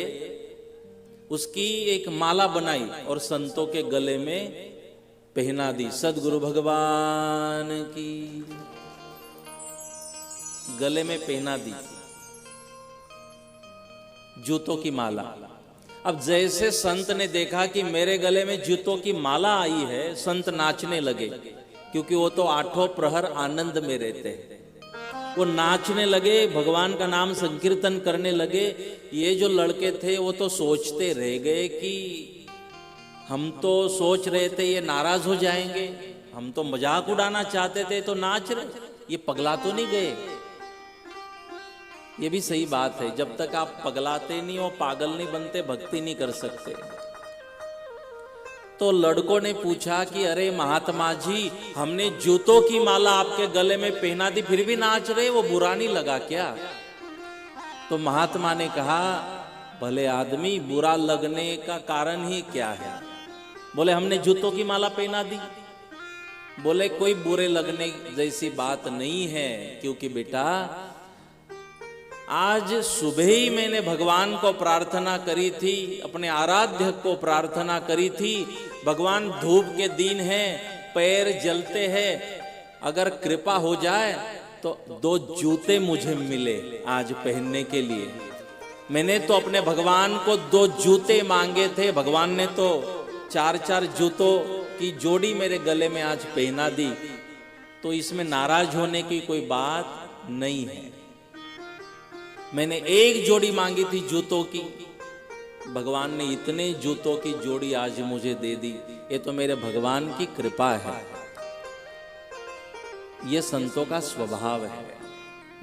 उसकी एक माला बनाई और संतों के गले में पहना दी। सदगुरु भगवान की गले में पहना दी जूतों की माला। अब जैसे संत ने देखा कि मेरे गले में जूतों की माला आई है, संत नाचने लगे, क्योंकि वो तो आठों प्रहर आनंद में रहते हैं। वो नाचने लगे, भगवान का नाम संकीर्तन करने लगे। ये जो लड़के थे वो तो सोचते रह गए कि हम तो सोच रहे थे ये नाराज हो जाएंगे, हम तो मजाक उड़ाना चाहते थे तो नाच रहे, ये पगला तो नहीं गए। ये भी सही बात है, जब तक आप पगलाते नहीं हो, पागल नहीं बनते, भक्ति नहीं कर सकते। तो लड़कों ने पूछा कि अरे महात्मा जी, हमने जूतों की माला आपके गले में पहना दी फिर भी नाच रहे, वो बुरा नहीं लगा क्या? तो महात्मा ने कहा भले आदमी, बुरा लगने का कारण ही क्या है? बोले हमने जूतों की माला पहना दी। बोले कोई बुरे लगने जैसी बात नहीं है, क्योंकि बेटा आज सुबह ही मैंने भगवान को प्रार्थना करी थी, अपने आराध्य को प्रार्थना करी थी। भगवान धूप के दिन है, पैर जलते हैं, अगर कृपा हो जाए तो 2 जूते मुझे मिले आज पहनने के लिए। मैंने तो अपने भगवान को 2 जूते मांगे थे, भगवान ने तो 4-4 जूतों की जोड़ी मेरे गले में आज पहना दी। तो इसमें नाराज होने की कोई बात नहीं है। मैंने 1 जोड़ी मांगी थी जूतों की, भगवान ने इतने जूतों की जोड़ी आज मुझे दे दी। ये तो मेरे भगवान की कृपा है। ये संतों का स्वभाव है।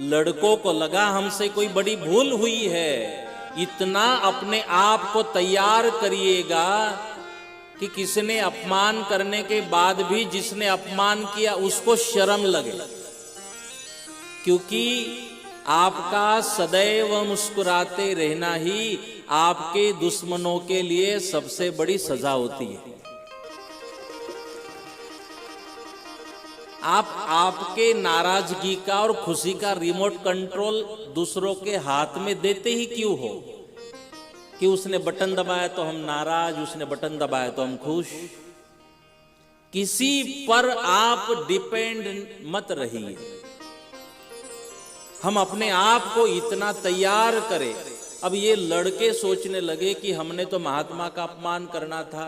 लड़कों को लगा हमसे कोई बड़ी भूल हुई है, इतना अपने आप को तैयार करिएगा कि किसने अपमान करने के बाद भी जिसने अपमान किया उसको शर्म लगे, क्योंकि आपका सदैव मुस्कुराते रहना ही आपके दुश्मनों के लिए सबसे बड़ी सजा होती है। आपके नाराजगी का और खुशी का रिमोट कंट्रोल दूसरों के हाथ में देते ही क्यों हो कि उसने बटन दबाया तो हम नाराज, उसने बटन दबाया तो हम खुश। किसी पर आप डिपेंड मत रहिए। हम अपने आप को इतना तैयार करें। अब ये लड़के सोचने लगे कि हमने तो महात्मा का अपमान करना था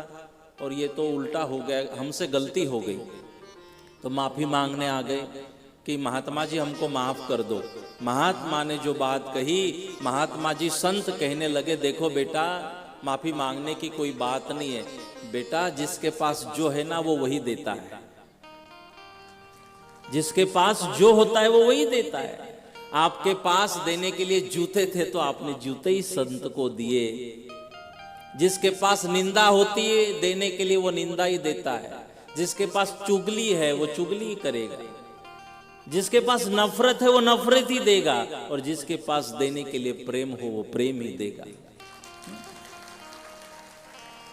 और ये तो उल्टा हो गया, हमसे गलती हो गई। तो माफी मांगने आ गए कि महात्मा जी हमको माफ कर दो। महात्मा ने जो बात कही, महात्मा जी संत कहने लगे, देखो बेटा, माफी मांगने की कोई बात नहीं है बेटा, जिसके पास जो है ना वो वही देता है। जिसके पास जो होता है वो वही देता है। आपके पास देने के लिए जूते थे तो आपने जूते ही संत को दिए। जिसके पास निंदा होती है देने के लिए वो निंदा ही देता है। जिसके पास चुगली है वो चुगली ही करेगा। जिसके पास नफरत है वो नफरत ही देगा, और जिसके पास देने के लिए प्रेम हो वो प्रेम ही देगा।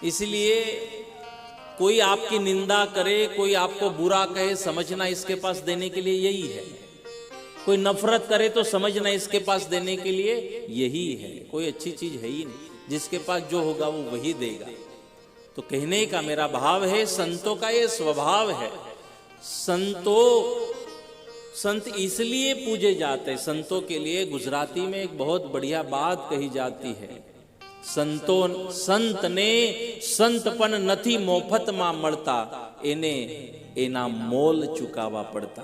इसलिए कोई आपकी निंदा करे, कोई आपको बुरा कहे, समझना इसके पास देने के लिए यही है। कोई नफरत करे तो समझना इसके पास देने के लिए यही है। कोई अच्छी चीज है ही नहीं। जिसके पास जो होगा वो वही देगा। तो कहने का मेरा भाव है, संतों का ये स्वभाव है। संत इसलिए पूजे जाते हैं। संतों के लिए गुजराती में एक बहुत बढ़िया बात कही जाती है, संत ने संतपन नथी मोफत में मळता, एने एना मोल चुकावा पड़ता।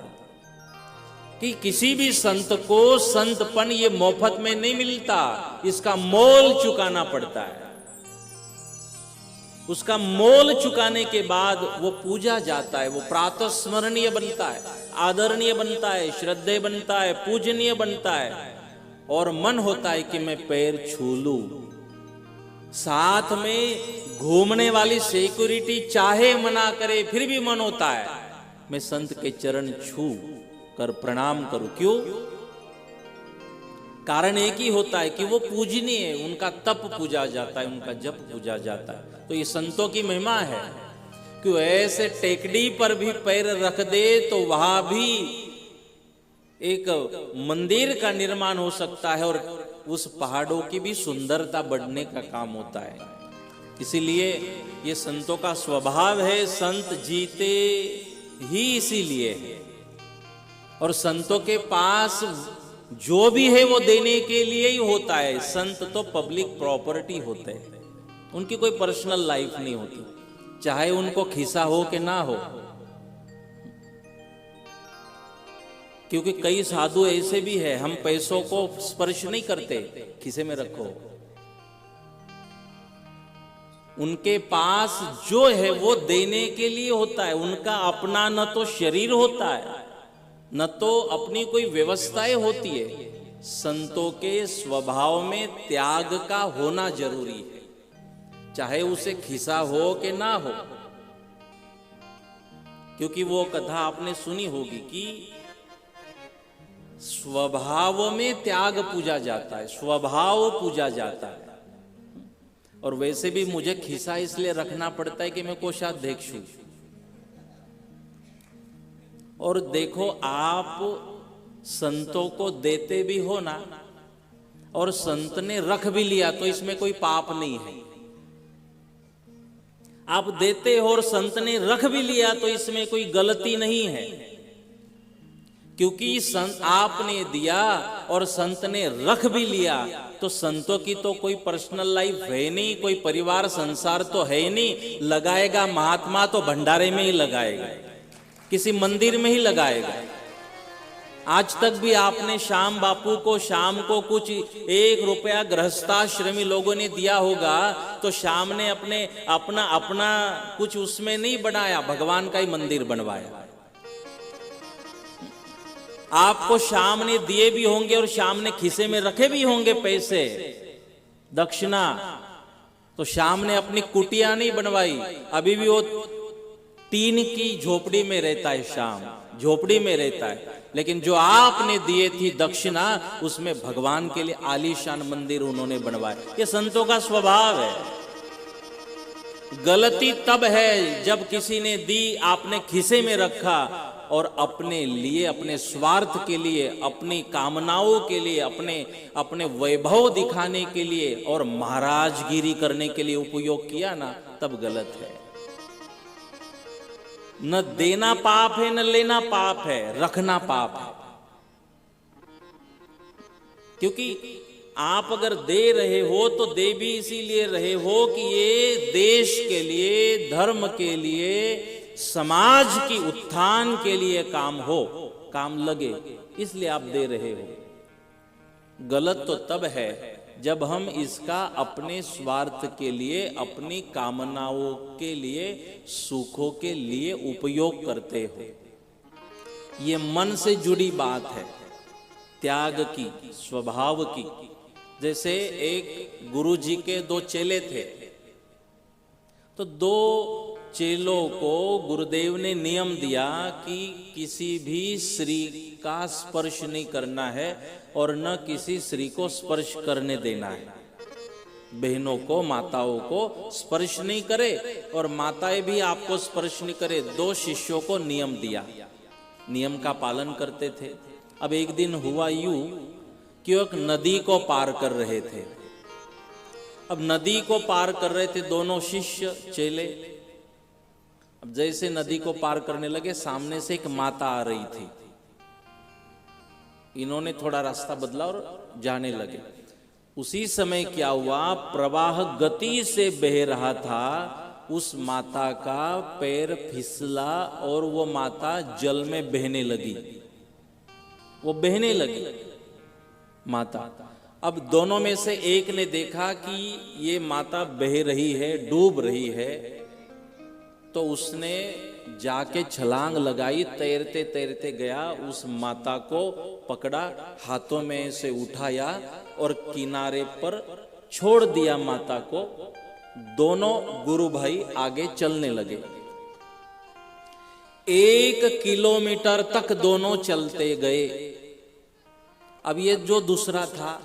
कि किसी भी संत को संतपन ये मोफत में नहीं मिलता, इसका मोल चुकाना पड़ता है। उसका मोल चुकाने के बाद वो पूजा जाता है, वो प्रातः स्मरणीय बनता है, आदरणीय बनता है, श्रद्धेय बनता है, पूजनीय बनता है, और मन होता है कि मैं पैर छू लूं। साथ में घूमने वाली सिक्योरिटी चाहे मना करे फिर भी मन होता है मैं संत के चरण छू कर प्रणाम करूं। क्यों? कारण एक ही होता है कि वो पूजनीय है, उनका तप पूजा जाता है, उनका जप पूजा जाता है। तो ये संतों की महिमा है कि ऐसे टेकड़ी पर भी पैर रख दे तो वहां भी एक मंदिर का निर्माण हो सकता है, और उस पहाड़ों की भी सुंदरता बढ़ने का काम होता है। इसीलिए ये संतों का स्वभाव है। संत जीते ही इसीलिए है, और संतों के पास जो भी है वो देने के लिए ही होता है। संत तो पब्लिक प्रॉपर्टी होते हैं, उनकी कोई पर्सनल लाइफ नहीं होती, चाहे उनको खिसा हो कि ना हो। क्योंकि कई साधु ऐसे भी है, हम पैसों को स्पर्श नहीं करते, खिसे में रखो। उनके पास जो है वो देने के लिए होता है। उनका अपना न तो शरीर होता है, न तो अपनी कोई व्यवस्थाएं होती है। संतों के स्वभाव में त्याग का होना जरूरी है, चाहे उसे खिसा हो कि ना हो। क्योंकि वो कथा आपने सुनी होगी कि स्वभाव में त्याग पूजा जाता है, स्वभाव पूजा जाता है। और वैसे भी मुझे खिसा इसलिए रखना पड़ता है कि मैं कोषाध्यक्ष हूं। और देखो, आप संतों को देते भी हो ना, और संत ने रख भी लिया तो इसमें कोई पाप नहीं है। आप देते हो और संत ने रख भी लिया तो इसमें कोई गलती नहीं है। क्योंकि संत आपने दिया और संत ने रख भी लिया, तो संतों की तो कोई पर्सनल लाइफ है नहीं, कोई परिवार संसार तो है ही नहीं। लगाएगा महात्मा तो भंडारे में ही लगाएगा, किसी मंदिर में ही लगाएगा। आज तक भी आपने श्याम बापू को शाम को कुछ 1 रुपया गृहस्थाश्रमी लोगों ने दिया होगा, तो श्याम ने अपना कुछ उसमें नहीं बनाया, भगवान का ही मंदिर बनवाया। आपको श्याम ने दिए भी होंगे और श्याम ने खिसे में रखे भी होंगे पैसे दक्षिणा, तो श्याम ने अपनी कुटिया नहीं बनवाई। अभी भी वो टीन की झोपड़ी में रहता है, श्याम झोपड़ी में रहता है। लेकिन जो आपने दिए थी दक्षिणा, उसमें भगवान के लिए आलीशान मंदिर उन्होंने बनवाए। ये संतों का स्वभाव है। गलती तब है जब किसी ने दी, आपने खिसे में रखा और अपने लिए, अपने स्वार्थ के लिए, अपनी कामनाओं के लिए, अपने वैभव दिखाने के लिए और महाराजगिरी करने के लिए उपयोग किया ना, तब गलत है। न देना पाप है न लेना पाप है, रखना पाप है। क्योंकि आप अगर दे रहे हो तो दे भी इसीलिए रहे हो कि ये देश के लिए, धर्म के लिए, समाज की उत्थान के लिए काम लगे, इसलिए आप दे रहे हो। गलत तो तब है जब हम इसका अपने स्वार्थ के लिए, अपनी कामनाओं के लिए, सुखों के लिए उपयोग करते हो। ये मन से जुड़ी बात है, त्याग की, स्वभाव की। जैसे एक गुरुजी के 2 चेले थे, तो 2 चेलों को गुरुदेव ने नियम दिया कि किसी भी स्त्री का स्पर्श नहीं करना है और न किसी स्त्री को स्पर्श करने देना है। बहनों को, माताओं को स्पर्श नहीं करे और माताएं भी आपको स्पर्श नहीं करे। 2 शिष्यों को नियम दिया, नियम का पालन करते थे। अब एक दिन हुआ यूं कि वो एक नदी को पार कर रहे थे। अब नदी को पार कर रहे थे दोनों शिष्य चेले। अब जैसे नदी को पार करने लगे, सामने से एक माता आ रही थी। इन्होंने थोड़ा रास्ता बदला और जाने लगे। उसी समय क्या हुआ, प्रवाह गति से बह रहा था, उस माता का पैर फिसला और वो माता जल में बहने लगी। वो बहने लगी माता। अब दोनों में से एक ने देखा कि ये माता बह रही है, डूब रही है, तो उसने जाके छलांग लगाई, तैरते तैरते गया, उस माता को पकड़ा, हाथों में से उठाया और किनारे पर छोड़ दिया माता को। दोनों गुरु भाई आगे चलने लगे। 1 किलोमीटर तक दोनों चलते गए। अब ये जो दूसरा था,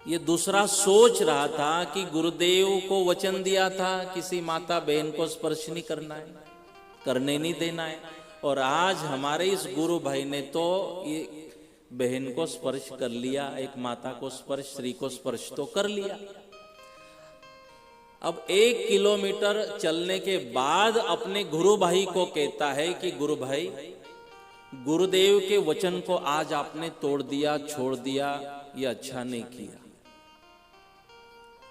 ये दूसरा सोच रहा था कि गुरुदेव को वचन दिया था किसी माता बहन को स्पर्श नहीं करना है, करने नहीं देना है, और आज हमारे इस गुरु भाई ने तो ये बहन को स्पर्श कर लिया, एक माता को स्पर्श, स्त्री को स्पर्श तो कर लिया। अब 1 किलोमीटर चलने के बाद अपने गुरु भाई को कहता है कि गुरु भाई, गुरुदेव के वचन को आज आपने तोड़ दिया, छोड़ दिया, ये अच्छा नहीं किया।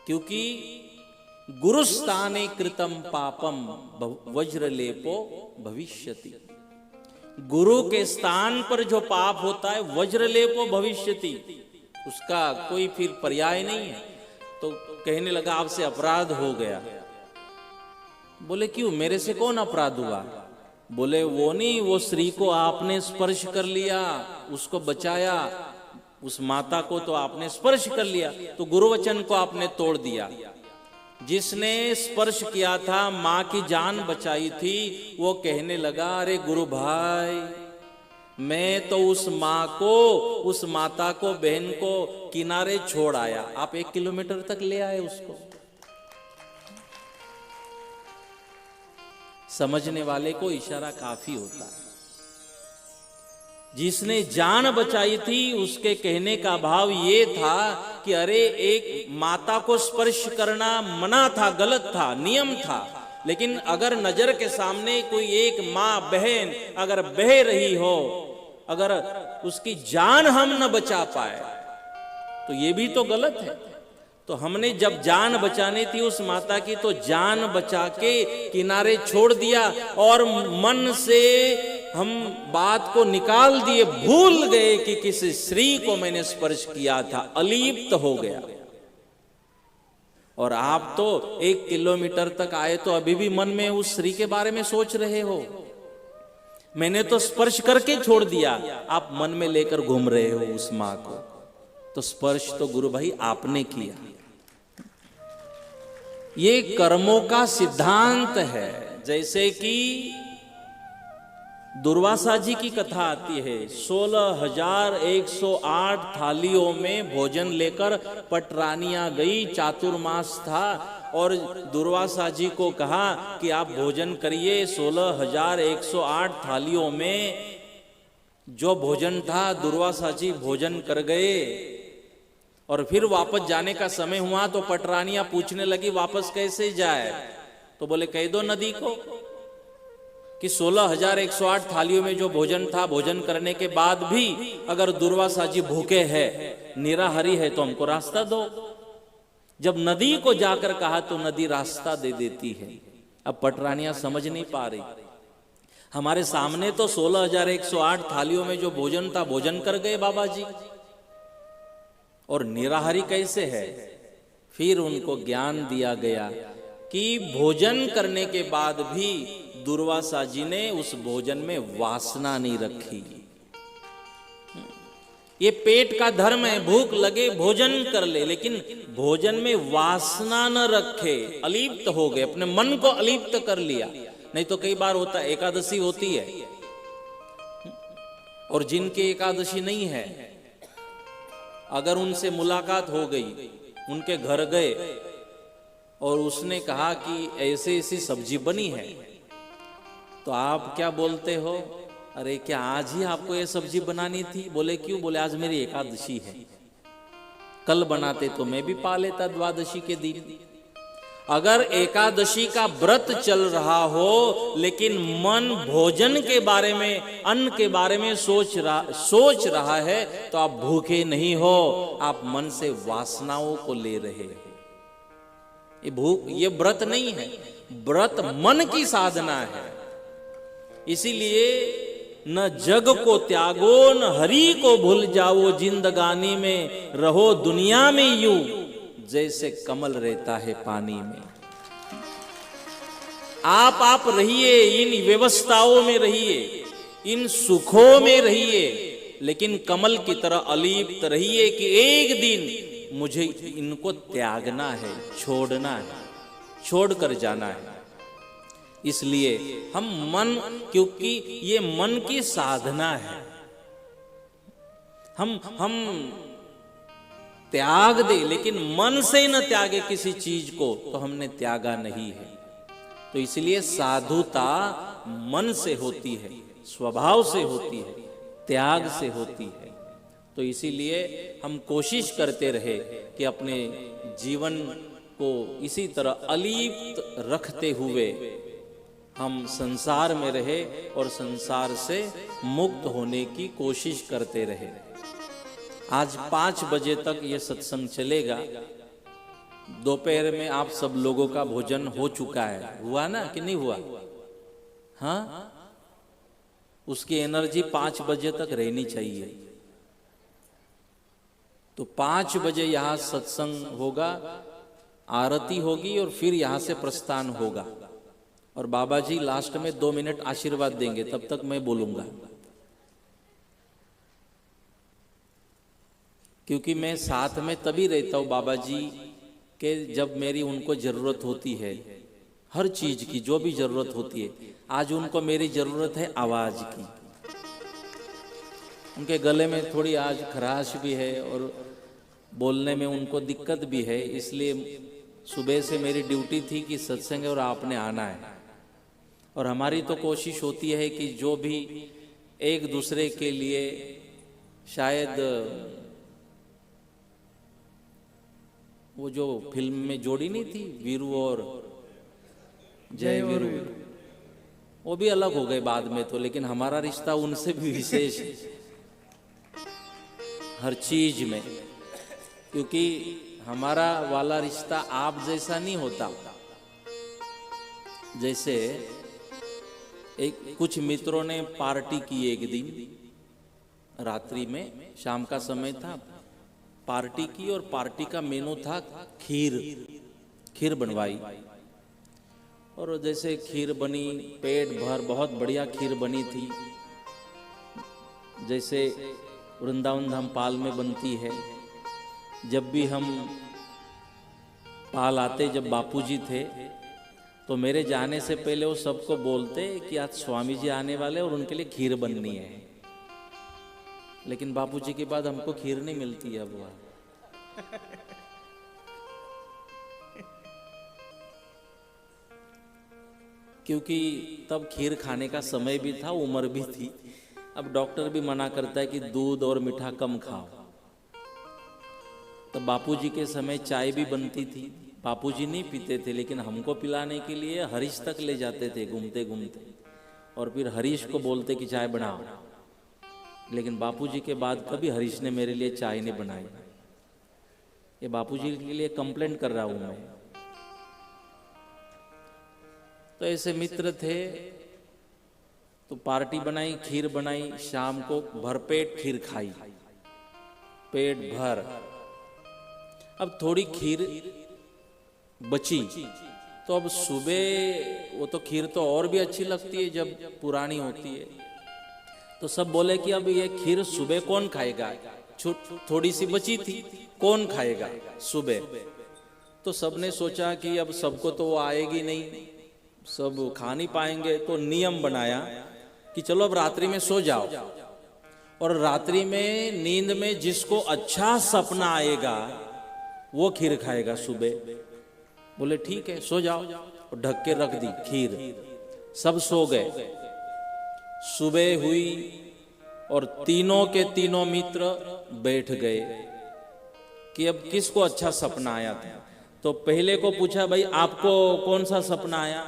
क्योंकि गुरुस्थाने कृतम पापम वज्रलेपो भविष्यति। गुरु के स्थान पर जो पाप होता है वज्रलेपो भविष्यति, उसका कोई फिर पर्याय नहीं है। तो कहने लगा आपसे अपराध हो गया। बोले क्यों, मेरे से कौन अपराध हुआ? बोले वो नहीं, वो स्त्री को आपने स्पर्श कर लिया, उसको बचाया, उस माता को तो आपने स्पर्श कर लिया, तो गुरुवचन को आपने तोड़ दिया। जिसने स्पर्श किया था, माँ की जान बचाई थी, वो कहने लगा अरे गुरु भाई, मैं तो उस माँ को, उस माता को, बहन को किनारे छोड़ आया, आप 1 किलोमीटर तक ले आए उसको। समझने वाले को इशारा काफी होता है। जिसने जान बचाई थी उसके कहने का भाव ये था कि अरे एक माता को स्पर्श करना मना था, गलत था, नियम था, लेकिन अगर नजर के सामने कोई एक माँ बहन अगर बह रही हो अगर उसकी जान हम न बचा पाए तो ये भी तो गलत है। तो हमने जब जान बचानी थी उस माता की, तो जान बचा के किनारे छोड़ दिया और मन से हम बात को निकाल दिए, भूल गए कि किसी स्त्री को मैंने स्पर्श किया था, अलिप्त हो गया। और आप तो 1 किलोमीटर तक आए तो अभी भी मन में उस स्त्री के बारे में सोच रहे हो। मैंने तो स्पर्श करके छोड़ दिया, आप मन में लेकर घूम रहे हो उस मां को। तो स्पर्श तो गुरु भाई आपने किया। ये कर्मों का सिद्धांत है। जैसे कि दुर्वासा जी की कथा आती है, 16,108 थालियों में भोजन लेकर पटरानियां गई, चातुर्मास था और दुर्वासा जी को कहा कि आप भोजन करिए। 16,108 थालियों में जो भोजन था दुर्वासा जी भोजन कर गए और फिर वापस जाने का समय हुआ तो पटरानियां पूछने लगी वापस कैसे जाए। तो बोले कह दो नदी को कि 16,108 थालियों में जो भोजन था, भोजन करने के बाद भी अगर दुर्वासा जी भूखे हैं, निराहारी है, तो हमको रास्ता दो। जब नदी को जाकर कहा तो नदी रास्ता दे देती है। अब पटरानियां समझ नहीं पा रही, हमारे सामने तो 16,108 थालियों में जो भोजन था भोजन कर गए बाबा जी, और निराहारी कैसे है। फिर उनको ज्ञान दिया गया कि भोजन करने के बाद भी दुर्वासा जी ने उस भोजन में वासना नहीं रखी। ये पेट का धर्म है, भूख लगे भोजन कर ले, लेकिन भोजन में वासना न रखे। अलिप्त हो गए, अपने मन को अलिप्त कर लिया। नहीं तो कई बार होता है, एकादशी होती है और जिनकी एकादशी नहीं है, अगर उनसे मुलाकात हो गई, उनके घर गए और उसने कहा कि ऐसे ऐसी सब्जी बनी है, तो आप क्या बोलते हो? अरे क्या आज ही आपको ये सब्जी बनानी थी? बोले क्यों? बोले आज मेरी एकादशी है, कल बनाते तो मैं भी पा लेता द्वादशी के दिन। अगर एकादशी का व्रत चल रहा हो लेकिन मन भोजन के बारे में, अन्न के बारे में सोच रहा है, तो आप भूखे नहीं हो, आप मन से वासनाओं को ले रहे हैं। ये व्रत नहीं है, व्रत मन की साधना है। इसीलिए न जग को त्यागो न हरि को भूल जाओ, जिंदगानी में रहो दुनिया में यूं जैसे कमल रहता है पानी में। आप रहिए, इन व्यवस्थाओं में रहिए, इन सुखों में रहिए, लेकिन कमल की तरह अलिप्त रहिए कि एक दिन मुझे इनको त्यागना है, छोड़ना है, छोड़कर जाना है। इसलिए हम मन, क्योंकि ये मन की साधना है, हम त्याग दे, लेकिन मन से न त्यागे किसी चीज को तो हमने त्यागा नहीं है। तो इसलिए साधुता मन से होती है, स्वभाव से होती है, त्याग से होती है। तो इसीलिए हम कोशिश करते रहे कि अपने जीवन को इसी तरह अलिप्त रखते हुए हम संसार में रहे और संसार से मुक्त होने की कोशिश करते रहे। आज 5 बजे तक ये सत्संग चलेगा। दोपहर में आप सब लोगों का भोजन हो चुका है, हुआ ना कि नहीं हुआ? हाँ, उसकी एनर्जी 5 बजे तक रहनी चाहिए। तो 5 बजे यहां सत्संग होगा, आरती होगी और फिर यहां से प्रस्थान होगा। और बाबा जी लास्ट में 2 मिनट आशीर्वाद देंगे, तब तक मैं बोलूंगा, क्योंकि मैं साथ में तभी रहता हूं बाबा जी के जब मेरी उनको जरूरत होती है, हर चीज की जो भी जरूरत होती है। आज उनको मेरी जरूरत है आवाज की। उनके गले में थोड़ी आज खराश भी है और बोलने में उनको दिक्कत भी है, इसलिए सुबह से मेरी ड्यूटी थी कि सत्संग और आपने आना है। और हमारी तो कोशिश होती है कि जो भी एक दूसरे के लिए, शायद वो जो फिल्म में जोड़ी नहीं थी, वीरू और जय वीरू, वो भी अलग हो गए बाद में तो, लेकिन हमारा रिश्ता उनसे भी विशेष है हर चीज में, क्योंकि हमारा वाला रिश्ता आप जैसा नहीं होता। जैसे कुछ मित्रों ने पार्टी की एक दिन रात्रि में, शाम का समय था, पार्टी की और पार्टी का मेनू था खीर बनवाई। और जैसे खीर बनी, पेट भर, बहुत बढ़िया खीर बनी थी, जैसे वृंदावन धाम पाल में बनती है। जब भी हम पाल आते, जब बापूजी थे, तो मेरे जाने से पहले वो सबको बोलते कि आज स्वामी जी आने वाले और उनके लिए खीर बननी है। लेकिन बापूजी के बाद हमको खीर नहीं मिलती है अब वहाँ। क्योंकि तब खीर खाने का समय भी था, उम्र भी थी। अब डॉक्टर भी मना करता है कि दूध और मीठा कम खाओ। तो बापूजी के समय चाय भी बनती थी, बापूजी नहीं पीते थे, लेकिन हमको पिलाने के लिए हरीश तक ले जाते थे घूमते घूमते, और फिर हरीश को बोलते कि चाय बनाओ। लेकिन बापूजी के बाद कभी हरीश ने मेरे लिए चाय नहीं बनाई। ये बापूजी के लिए कंप्लेंट कर रहा हूं मैं। तो ऐसे मित्र थे, तो पार्टी बनाई, खीर बनाई, शाम को भरपेट खीर खाई, पेट भर। अब थोड़ी खीर बची, तो अब सुबह वो तो खीर तो और भी अच्छी लगती है जब पुरानी होती है। तो सब बोले कि अब ये खीर सुबह कौन खाएगा, थोड़ी सी बची थी, कौन खाएगा सुबह। तो सबने सोचा कि अब सबको तो वो आएगी नहीं, सब खा नहीं पाएंगे। तो नियम बनाया कि चलो अब रात्रि में सो जाओ, और रात्रि में नींद में जिसको अच्छा सपना आएगा वो खीर खाएगा सुबह। बोले ठीक है, सो जाओ, और ढक के रख दी खीर। सब सो गए। सुबह हुई और तीनों के तीनों मित्र बैठ गए कि अब किसको अच्छा सपना आया था। तो पहले को पूछा, भाई आपको कौन सा सपना आया?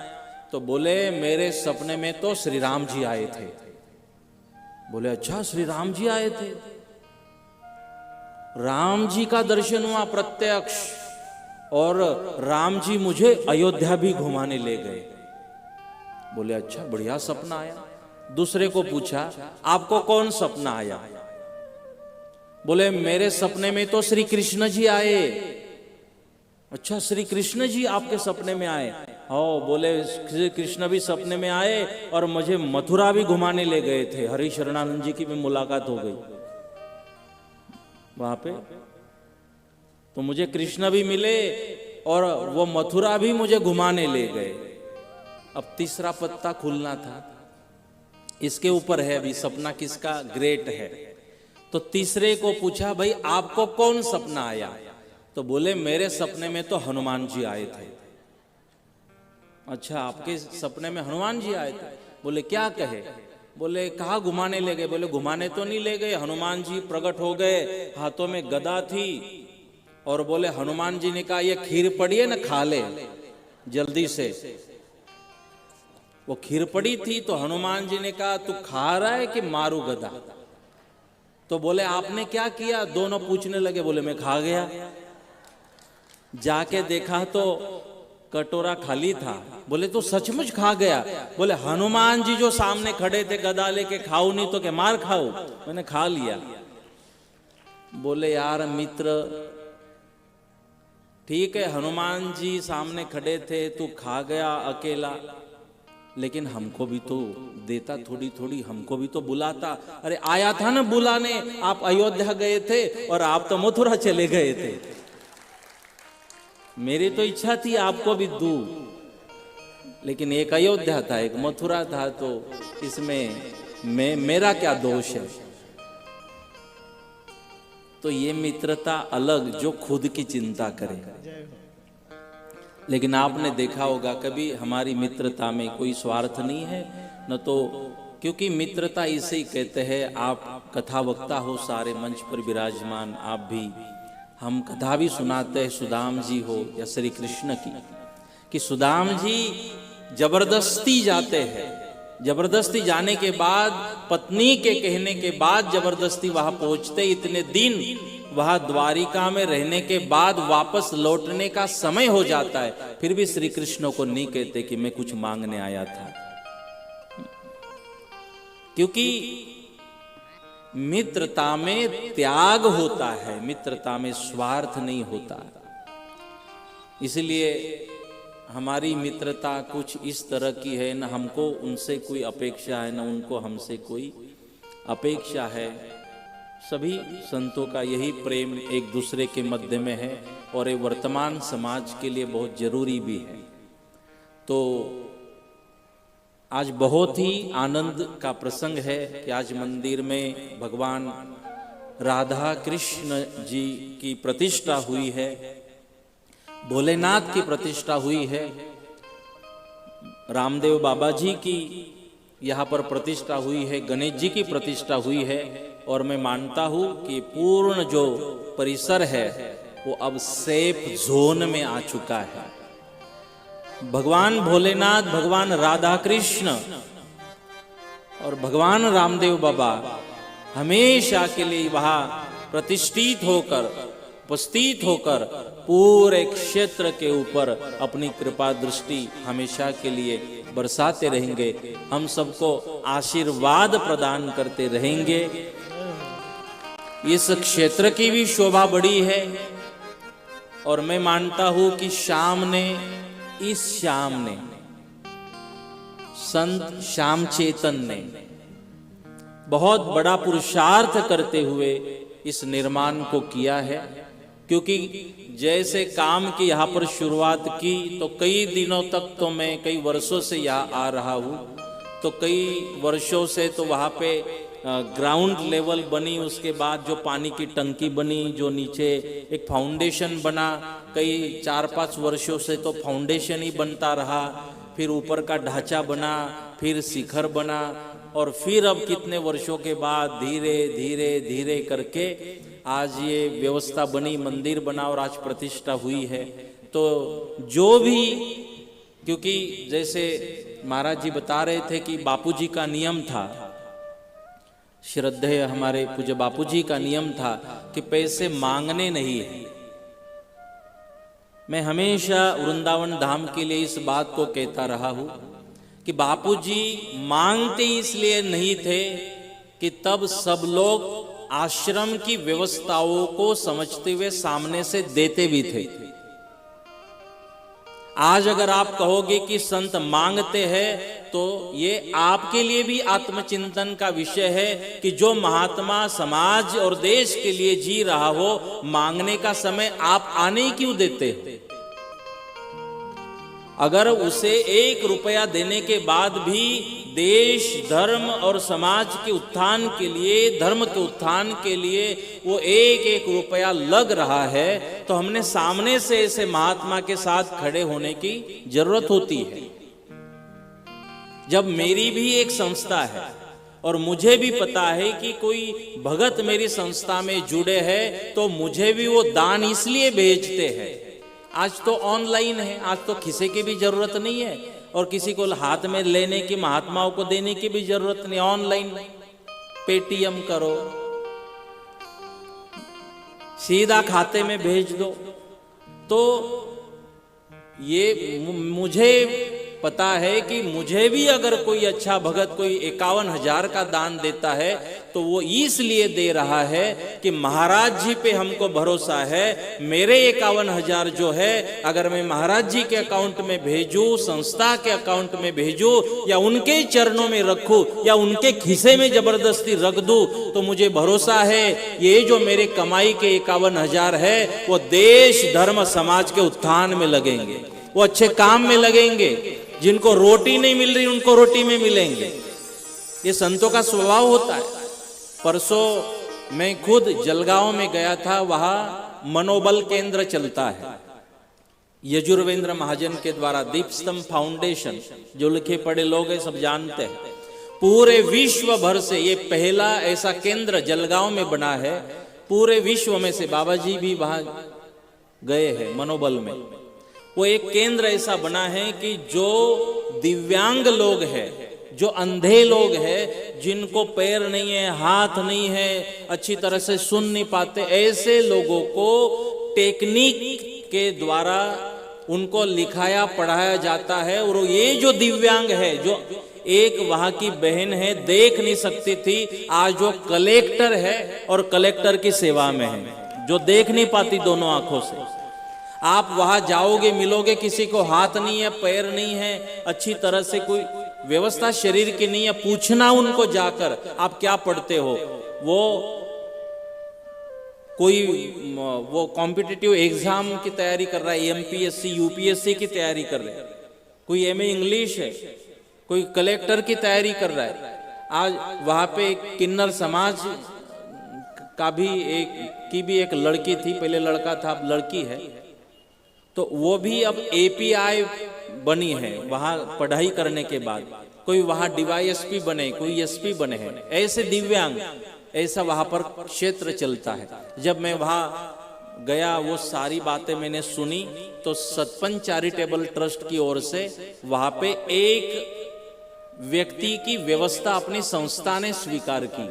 तो बोले मेरे सपने में तो श्री राम जी आए थे। बोले अच्छा, श्री राम जी आए थे? राम जी का दर्शन हुआ प्रत्यक्ष, और राम जी मुझे अयोध्या भी घुमाने ले गए। बोले अच्छा, बढ़िया सपना आया। दूसरे को पूछा, आपको कौन सपना आया? बोले मेरे सपने में तो श्री कृष्ण जी आए। अच्छा, श्री कृष्ण जी आपके सपने में आए? हाँ। बोले श्री कृष्ण भी सपने में आए और मुझे मथुरा भी घुमाने ले गए थे। हरि शरणानंद जी की भी मुलाकात हो गई वहां पे, तो मुझे कृष्ण भी मिले और वो मथुरा भी मुझे घुमाने ले गए। अब तीसरा पत्ता खुलना था, इसके ऊपर है अभी सपना किसका ग्रेट है। तो तीसरे को पूछा, भाई आपको कौन सपना आया? तो बोले मेरे सपने में तो हनुमान जी आए थे। अच्छा, आपके सपने में हनुमान जी आए थे? बोले क्या कहे? बोले कहाँ घुमाने ले गए? बोले घुमाने तो नहीं ले गए, हनुमान जी प्रकट हो गए, हाथों में गदा थी, और बोले हनुमान जी ने कहा ये खीर पड़ी है ना, खा ले जल्दी से। वो खीर पड़ी थी, तो हनुमान जी ने कहा तू खा रहा है कि मारू गदा? तो बोले आपने क्या किया? दोनों पूछने लगे। बोले मैं खा गया। जाके देखा तो कटोरा खाली था। बोले तो सचमुच खा गया? बोले हनुमान जी जो सामने खड़े थे गदा लेके, खाऊ नहीं तो क्या मार खाऊ? मैंने खा लिया। बोले यार मित्र, ठीक है हनुमान जी सामने खड़े थे, तू खा गया अकेला, लेकिन हमको भी तो देता, थोड़ी थोड़ी हमको भी तो बुलाता। अरे आया था ना बुलाने, आप अयोध्या गए थे और आप तो मथुरा चले गए थे। मेरी तो इच्छा थी आपको भी दूं, लेकिन एक अयोध्या था एक मथुरा था, तो इसमें मेरा क्या दोष है? तो ये मित्रता अलग जो खुद की चिंता करे। लेकिन आपने देखा होगा कभी हमारी मित्रता में कोई स्वार्थ नहीं है न, तो क्योंकि मित्रता इसे ही कहते हैं। आप कथा वक्ता हो, सारे मंच पर विराजमान आप भी, हम कथा भी सुनाते हैं सुदाम जी हो या श्री कृष्ण की, कि सुदाम जी जबरदस्ती जाते हैं जबरदस्ती जाने के बाद, पत्नी के कहने के बाद जबरदस्ती वहां पहुंचते, इतने दिन वहां द्वारिका में रहने के बाद वापस लौटने का समय हो जाता है, फिर भी श्री कृष्ण को नहीं कहते कि मैं कुछ मांगने आया था। क्योंकि मित्रता में त्याग होता है, मित्रता में स्वार्थ नहीं होता। इसलिए हमारी मित्रता कुछ इस तरह की है, न हमको उनसे कोई अपेक्षा है, न उनको हमसे कोई अपेक्षा है। सभी संतों का यही प्रेम एक दूसरे के मध्य में है और ये वर्तमान समाज के लिए बहुत जरूरी भी है। तो आज बहुत ही आनंद का प्रसंग है कि आज मंदिर में भगवान राधा कृष्ण जी की प्रतिष्ठा हुई है, भोलेनाथ की प्रतिष्ठा हुई है, रामदेव बाबा जी की यहाँ पर प्रतिष्ठा हुई है, गणेश जी की प्रतिष्ठा हुई है। और मैं मानता हूँ कि पूर्ण जो परिसर है वो अब सेफ जोन में आ चुका है। भगवान भोलेनाथ, भगवान राधा कृष्ण और भगवान रामदेव बाबा हमेशा के लिए वहाँ प्रतिष्ठित होकर, उपस्थित होकर पूरे क्षेत्र के ऊपर अपनी कृपा दृष्टि हमेशा के लिए बरसाते रहेंगे, हम सबको आशीर्वाद प्रदान करते रहेंगे। इस क्षेत्र की भी शोभा बड़ी है और मैं मानता हूं कि शाम ने, इस शाम ने, संत श्याम चेतन ने बहुत बड़ा पुरुषार्थ करते हुए इस निर्माण को किया है। क्योंकि जैसे काम की यहाँ पर शुरुआत की तो कई दिनों तक तो मैं कई वर्षों से यहाँ आ रहा हूँ, तो कई वर्षों से तो वहाँ पे ग्राउंड लेवल बनी, उसके बाद जो पानी की टंकी बनी, जो नीचे एक फाउंडेशन बना, कई 4-5 वर्षों से तो फाउंडेशन ही बनता रहा, फिर ऊपर का ढांचा बना, फिर शिखर बना, और फिर अब कितने वर्षों के बाद धीरे धीरे धीरे करके आज ये व्यवस्था बनी, मंदिर बना और आज प्रतिष्ठा हुई है। तो जो भी, क्योंकि जैसे महाराज जी बता रहे थे कि बापूजी का नियम था, श्रद्धेय हमारे पूज्य बापूजी का नियम था कि पैसे मांगने नहीं है। मैं हमेशा वृंदावन धाम के लिए इस बात को कहता रहा हूं कि बापूजी मांगते इसलिए नहीं थे कि तब सब लोग आश्रम की व्यवस्थाओं को समझते हुए सामने से देते भी थे। आज अगर आप कहोगे कि संत मांगते हैं तो ये आपके लिए भी आत्मचिंतन का विषय है कि जो महात्मा समाज और देश के लिए जी रहा हो, मांगने का समय आप आने ही क्यों देते हो? अगर उसे 1 रुपया देने के बाद भी देश, धर्म और समाज के उत्थान के लिए, धर्म के उत्थान के लिए वो 1-1 रुपया लग रहा है, तो हमने सामने से ऐसे महात्मा के साथ खड़े होने की जरूरत होती है। जब मेरी भी एक संस्था है और मुझे भी पता है कि कोई भगत मेरी संस्था में जुड़े हैं, तो मुझे भी वो दान इसलिए भेजते हैं। आज तो ऑनलाइन है, आज तो खिसे की भी जरूरत नहीं है और किसी को हाथ में लेने की, महात्माओं को देने की भी जरूरत नहीं। ऑनलाइन पेटीएम करो, सीधा खाते में भेज दो। तो ये मुझे पता है कि मुझे भी अगर कोई अच्छा भगत कोई 51,000 का दान देता है तो वो इसलिए दे रहा है कि महाराज जी पे हमको भरोसा है। मेरे 51,000 जो है अगर मैं महाराज जी के अकाउंट में भेजूं, संस्था के अकाउंट में भेजूं या उनके चरणों में रखूं या उनके खिसे में जबरदस्ती रख दूं, तो मुझे भरोसा है ये जो मेरे कमाई के 51,000 है वो देश, धर्म, समाज के उत्थान में लगेंगे, वो अच्छे काम में लगेंगे। जिनको रोटी नहीं मिल रही उनको रोटी में मिलेंगे। ये संतों का स्वभाव होता है। परसों मैं खुद जलगांव में गया था, वहां मनोबल केंद्र चलता है यजुर्वेंद्र महाजन के द्वारा, दीपस्तंभ फाउंडेशन, जो लिखे पढ़े लोग हैं सब जानते हैं। पूरे विश्व भर से ये पहला ऐसा केंद्र जलगांव में बना है। पूरे विश्व में से बाबा जी भी वहां गए हैं मनोबल में। वो एक केंद्र ऐसा बना है कि जो दिव्यांग लोग हैं, जो अंधे लोग हैं, जिनको पैर नहीं है, हाथ नहीं है, अच्छी तरह से सुन नहीं पाते, ऐसे लोगों को टेक्निक के द्वारा उनको लिखाया पढ़ाया जाता है। और ये जो दिव्यांग है, जो एक वहां की बहन है, देख नहीं सकती थी, आज वो कलेक्टर है और कलेक्टर की सेवा में है, जो देख नहीं पाती दोनों आंखों से। आप वहां जाओगे, मिलोगे, किसी को हाथ नहीं है, पैर नहीं है, अच्छी तरह से कोई व्यवस्था शरीर की नहीं है, पूछना उनको जाकर आप क्या पढ़ते हो, वो कोई वो कॉम्पिटिटिव एग्जाम की तैयारी कर रहा है, एमपीएससी यूपीएससी की तैयारी कर रहा है, कोई एमए इंग्लिश है, कोई कलेक्टर की तैयारी कर रहा है। आज वहां पे किन्नर समाज का भी एक लड़की थी, पहले लड़का था, अब लड़की है, तो वो भी अब एपीआई बनी है वहां पढ़ाई करने के बाद। कोई वहां डीवाईएसपी बने, कोई एसपी बने हैं, ऐसे दिव्यांग, ऐसा वहां पर क्षेत्र चलता है। जब मैं वहां गया, वो सारी बातें मैंने सुनी, तो सतपंच चैरिटेबल ट्रस्ट की ओर से वहां पे एक व्यक्ति की व्यवस्था अपनी संस्था ने स्वीकार की।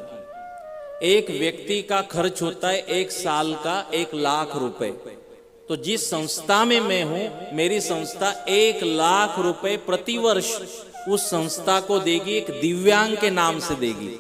एक व्यक्ति का खर्च होता है 1 साल का 1 लाख रुपए। तो जिस संस्था में मैं हूं, मेरी संस्था 1 लाख रुपए प्रतिवर्ष उस संस्था को देगी, एक दिव्यांग के नाम से देगी।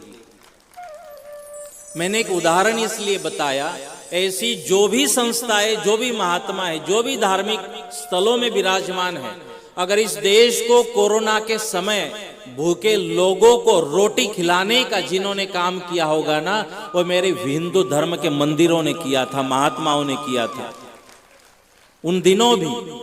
मैंने एक उदाहरण इसलिए बताया, ऐसी जो भी संस्थाएं, जो भी महात्मा है, जो भी धार्मिक स्थलों में विराजमान है, अगर इस देश को कोरोना के समय भूखे लोगों को रोटी खिलाने का जिन्होंने काम किया होगा ना, वो मेरे हिंदू धर्म के मंदिरों ने किया था, महात्माओं ने किया था। उन दिनों भी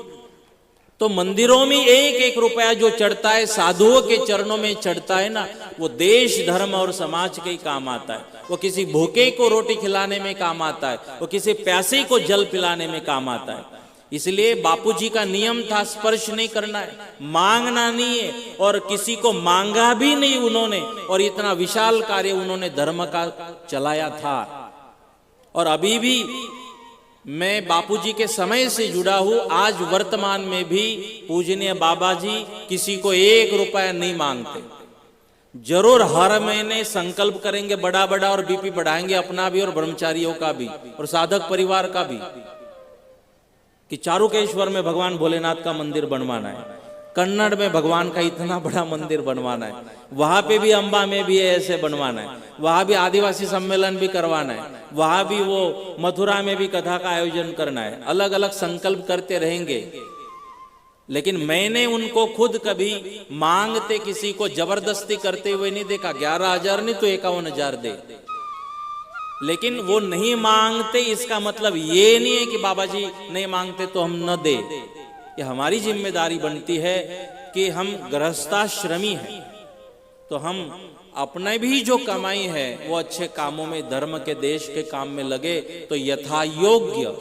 तो मंदिरों में 1-1 रुपया जो चढ़ता है, साधुओं के चरणों में चढ़ता है ना, वो देश धर्म और समाज के ही काम आता है। वो किसी भूखे को रोटी खिलाने में काम आता है, वो किसी प्यासे को जल पिलाने में काम आता है। इसलिए बापूजी का नियम था, स्पर्श नहीं करना है, मांगना नहीं है, और किसी को मांगा भी नहीं उन्होंने, और इतना विशाल कार्य उन्होंने धर्म का चलाया था। और अभी भी मैं बापूजी के समय से जुड़ा हूं। आज वर्तमान में भी पूजनीय बाबा जी किसी को 1 रुपया नहीं मांगते। जरूर हर महीने संकल्प करेंगे बड़ा बड़ा, और बीपी बढ़ाएंगे अपना भी और ब्रह्मचारियों का भी और साधक परिवार का भी, कि चारुकेश्वर में भगवान भोलेनाथ का मंदिर बनवाना है, कन्नड़ में भगवान का इतना बड़ा मंदिर बनवाना है, वहां पे भी अंबा में भी ऐसे बनवाना है, वहां भी आदिवासी सम्मेलन भी करवाना है, वहां भी वो मथुरा में भी कथा का आयोजन करना है। अलग अलग संकल्प करते रहेंगे, लेकिन मैंने उनको खुद कभी मांगते, किसी को जबरदस्ती करते हुए नहीं देखा। 11,000 नहीं तो 51,000 दे, लेकिन वो नहीं मांगते, इसका मतलब ये नहीं है कि बाबा जी नहीं मांगते तो हम न दे। ये हमारी जिम्मेदारी बनती है कि हम गृहस्थाश्रमी हैं, तो हम अपने भी जो कमाई है वो अच्छे कामों में, धर्म के, देश के काम में लगे, तो यथा योग्य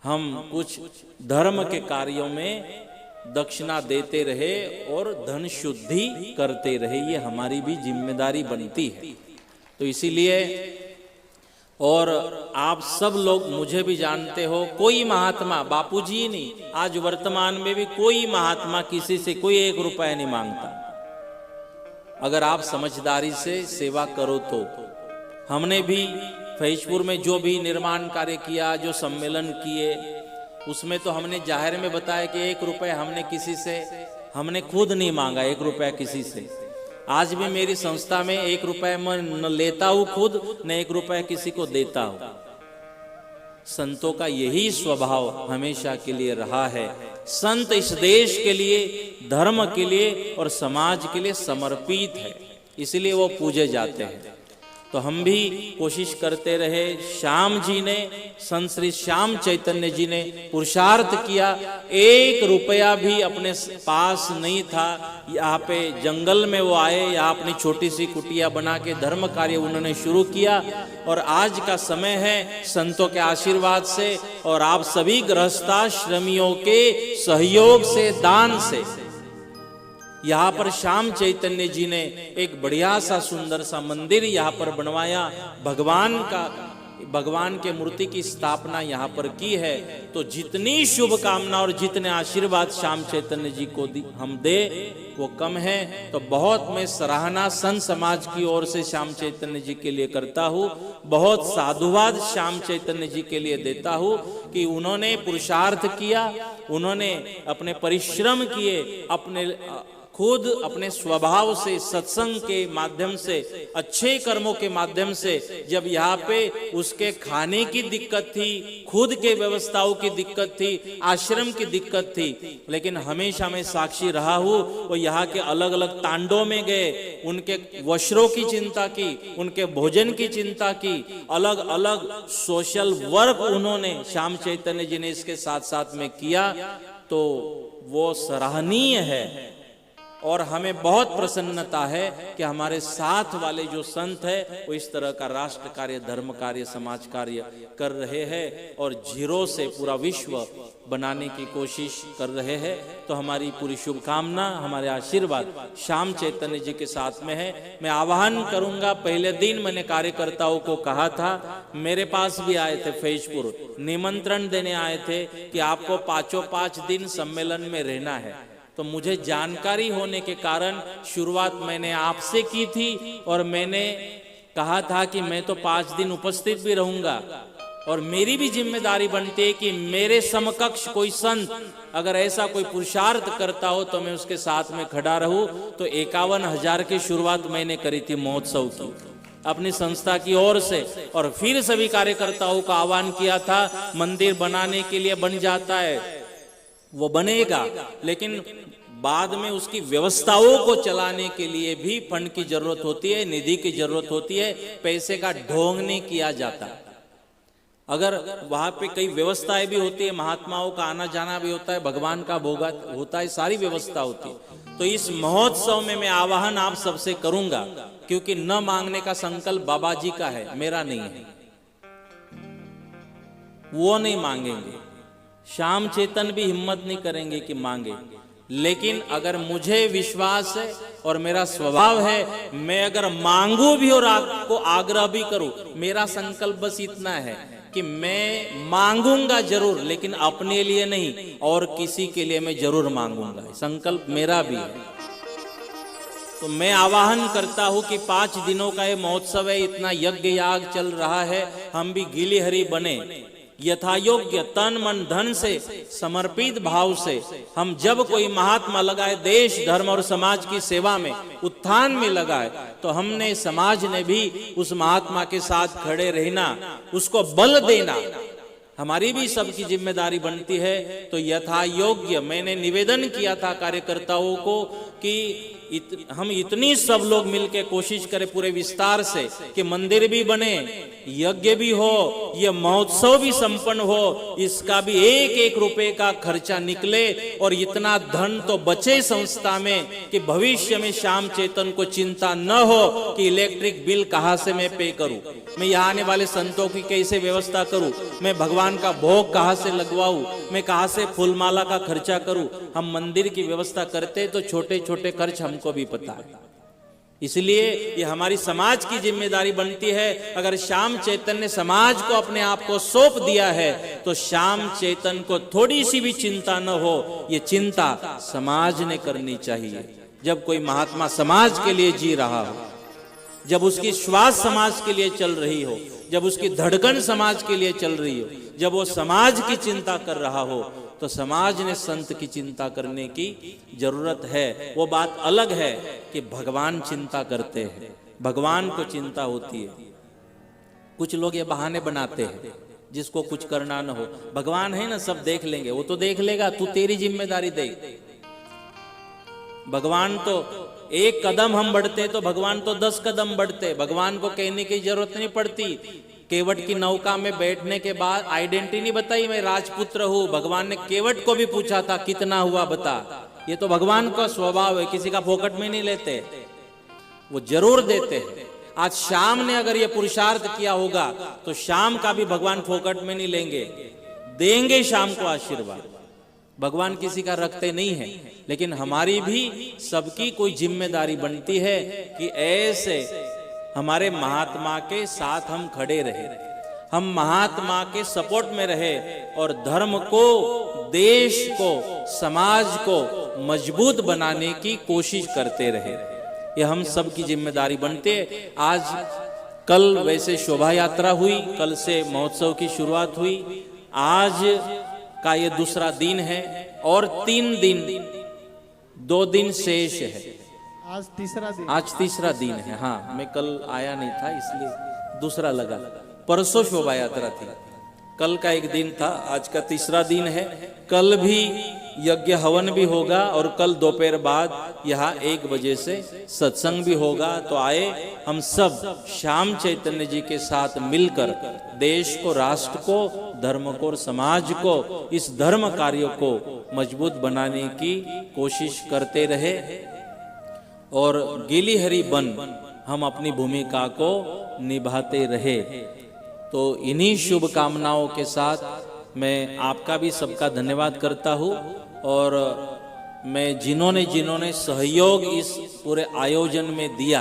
हम कुछ धर्म के कार्यों में दक्षिणा देते रहे और धन शुद्धि करते रहे। ये हमारी भी जिम्मेदारी बनती है। तो इसीलिए, और आप सब लोग मुझे भी जानते हो, कोई महात्मा, बापूजी नहीं, आज वर्तमान में भी कोई महात्मा किसी से कोई 1 रुपया नहीं मांगता। अगर आप समझदारी से सेवा करो तो। हमने भी फैजपुर में जो भी निर्माण कार्य किया, जो सम्मेलन किए, उसमें तो हमने जाहिर में बताया कि 1 रुपया हमने किसी से, हमने खुद नहीं मांगा 1 रुपया किसी से। आज भी मेरी संस्था में 1 रुपया मैं न लेता हूं खुद, न 1 रुपया किसी को देता हूं। संतों का यही स्वभाव हमेशा के लिए रहा है। संत इस देश के लिए, धर्म के लिए और समाज के लिए समर्पित है, इसलिए वो पूजे जाते हैं। तो हम भी कोशिश करते रहे। श्याम जी ने, संत श्री श्याम चैतन्य जी ने पुरुषार्थ किया, 1 रुपया भी अपने पास नहीं था। यहाँ पे जंगल में वो आए, यहाँ अपनी छोटी सी कुटिया बना के धर्म कार्य उन्होंने शुरू किया। और आज का समय है संतों के आशीर्वाद से और आप सभी गृहस्थाश्रमियों के सहयोग से, दान से, यहाँ पर श्याम चैतन्य जी ने एक बढ़िया सा सुंदर सा मंदिर यहाँ पर बनवाया। भगवान का भगवान के मूर्ति की स्थापना यहाँ पर की है, तो जितनी शुभकामना और जितने आशीर्वाद श्याम चैतन्य जी को हम दे वो कम है। तो बहुत मैं सराहना संत समाज की ओर से श्याम चैतन्य जी के लिए करता हूँ, बहुत साधुवाद श्याम चैतन्य जी के लिए देता हूँ कि उन्होंने पुरुषार्थ किया, उन्होंने अपने परिश्रम किए, अपने खुद अपने स्वभाव से, सत्संग के माध्यम से, अच्छे कर्मों के माध्यम से, जब यहाँ पे उसके खाने की दिक्कत थी, खुद के व्यवस्थाओं की दिक्कत थी, आश्रम की दिक्कत थी, लेकिन हमेशा मैं साक्षी रहा हूँ। वो यहाँ के अलग अलग तांडों में गए, उनके वस्त्रों की चिंता की, उनके भोजन की चिंता की, अलग अलग सोशल वर्क उन्होंने श्याम चैतन्य जी ने इसके साथ साथ में किया। तो वो सराहनीय है और हमें बहुत प्रसन्नता है कि हमारे साथ वाले जो संत है वो इस तरह का राष्ट्र कार्य, धर्म कार्य, समाज कार्य कर रहे हैं और जीरो से पूरा विश्व बनाने की कोशिश कर रहे हैं। तो हमारी पूरी शुभकामना, हमारे आशीर्वाद श्याम चैतन्य जी के साथ में है। मैं आह्वान करूंगा, पहले दिन मैंने कार्यकर्ताओं को कहा था, मेरे पास भी आए थे फैजपुर, निमंत्रण देने आए थे कि आपको 5 दिन सम्मेलन में रहना है। तो मुझे जानकारी होने के कारण शुरुआत मैंने आपसे की थी और मैंने कहा था कि मैं तो 5 दिन उपस्थित भी रहूंगा और मेरी भी जिम्मेदारी बनती है कि मेरे समकक्ष कोई संत अगर ऐसा कोई पुरुषार्थ करता हो तो मैं उसके साथ में खड़ा रहूं। तो 51,000 की शुरुआत मैंने करी थी महोत्सव की अपनी संस्था की ओर से, और फिर सभी कार्यकर्ताओं का आह्वान किया था, मंदिर बनाने के लिए बन जाता है वो बनेगा, लेकिन बाद में उसकी व्यवस्थाओं को चलाने के लिए भी फंड की जरूरत होती है, निधि की जरूरत होती है, पैसे का ढोंग नहीं किया जाता। अगर वहां पे कई व्यवस्थाएं भी होती है, महात्माओं का आना जाना भी होता है, भगवान का भोग होता है, सारी व्यवस्था होती है। तो इस महोत्सव में मैं आह्वान आप सबसे करूंगा, क्योंकि न मांगने का संकल्प बाबा जी का है, मेरा नहीं है, वो नहीं मांगेंगे, श्याम चेतन भी हिम्मत नहीं करेंगे कि मांगे, लेकिन अगर मुझे विश्वास है और मेरा स्वभाव है, मैं अगर मांगू भी और आपको आग्रह भी करूं, मेरा संकल्प बस इतना है कि मैं मांगूंगा जरूर, लेकिन अपने लिए नहीं और किसी के लिए मैं जरूर मांगूंगा, संकल्प मेरा भी है। तो मैं आह्वान करता हूं कि 5 दिनों का ये महोत्सव है, इतना यज्ञ याग चल रहा है, हम भी गिली हरी बने, यथा योग्य तन मन धन से समर्पित भाव से हम जब कोई महात्मा लगाए, देश धर्म और समाज की सेवा में, उत्थान में लगाए, तो हमने समाज ने भी उस महात्मा के साथ खड़े रहना, उसको बल देना, हमारी भी सबकी जिम्मेदारी बनती है। तो यथा योग्य मैंने निवेदन किया था कार्यकर्ताओं को कि हम इतनी सब लोग मिलकर कोशिश करें पूरे विस्तार से कि मंदिर भी बने, यज्ञ भी हो, ये महोत्सव भी संपन्न हो, इसका भी 1-1 रुपए का खर्चा निकले और इतना धन तो बचे संस्था में कि भविष्य में श्याम चेतन को चिंता न हो कि इलेक्ट्रिक बिल कहां से मैं पे करूं, मैं यहाँ आने वाले संतों की कैसे व्यवस्था करूं, मैं भगवान का भोग कहां से लगवाऊं, मैं कहां से फूलमाला का खर्चा करूं। हम मंदिर की व्यवस्था करते तो छोटे छोटे खर्च हमको भी पता है, इसलिए ये हमारी समाज की जिम्मेदारी बनती है। अगर श्याम चैतन ने समाज को अपने आप को सौंप दिया है तो श्याम चैतन को थोड़ी सी भी चिंता न हो, ये चिंता समाज ने करनी चाहिए। जब कोई महात्मा समाज के लिए जी रहा हो, जब उसकी श्वास समाज के लिए चल रही हो, जब उसकी धड़कन समाज के लिए चल रही हो, जब वो समाज की चिंता कर रहा हो, तो समाज ने संत की चिंता करने की जरूरत है। वो बात अलग है कि भगवान चिंता करते हैं, भगवान को चिंता होती है। कुछ लोग ये बहाने बनाते हैं जिसको कुछ करना न हो, भगवान है ना, सब देख लेंगे, वो तो देख लेगा, तू तेरी जिम्मेदारी देख। भगवान तो 1 कदम हम बढ़ते तो भगवान तो 10 कदम बढ़ते, भगवान को कहने की जरूरत नहीं पड़ती। केवट की नौका में बैठने के बाद आइडेंटिटी नहीं बताई, मैं राजपुत्र हूं, भगवान ने केवट को भी पूछा था कितना हुआ बता। ये तो भगवान का स्वभाव है, किसी का फोकट में नहीं लेते, वो जरूर देते हैं। आज श्याम ने अगर ये पुरुषार्थ किया होगा तो श्याम का भी भगवान फोकट में नहीं लेंगे, देंगे श्याम को आशीर्वाद। भगवान किसी का रखते नहीं है, लेकिन हमारी भी सबकी कोई जिम्मेदारी बनती है कि ऐसे हमारे महात्मा के साथ हम खड़े रहे। हम महात्मा के सपोर्ट में रहे और धर्म को, देश को, समाज को मजबूत बनाने की कोशिश करते रहे। ये हम सब की जिम्मेदारी बनते है। आज कल वैसे शोभा यात्रा हुई, कल से महोत्सव की शुरुआत हुई, आज का ये दूसरा दिन है और 3 दिन, 2 दिन शेष है। आज तीसरा दिन है। हाँ, मैं कल आया नहीं था इसलिए दूसरा लगा। परसों शोभा यात्रा थी, कल का एक दिन था, आज का तीसरा दिन है। कल भी यज्ञ हवन भी होगा और कल दोपहर बाद यहाँ 1 बजे से सत्संग भी होगा। तो आए हम सब श्याम चैतन्य जी के साथ मिलकर देश को, राष्ट्र को, धर्म को और समाज को, इस धर्म कार्य को मजबूत बनाने की कोशिश करते रहे और गिलिहरी बन हम अपनी भूमिका को निभाते रहे। तो इन्हीं शुभ कामनाओं के साथ मैं आपका भी सबका धन्यवाद करता हूँ और मैं जिन्होंने सहयोग इस पूरे आयोजन में दिया,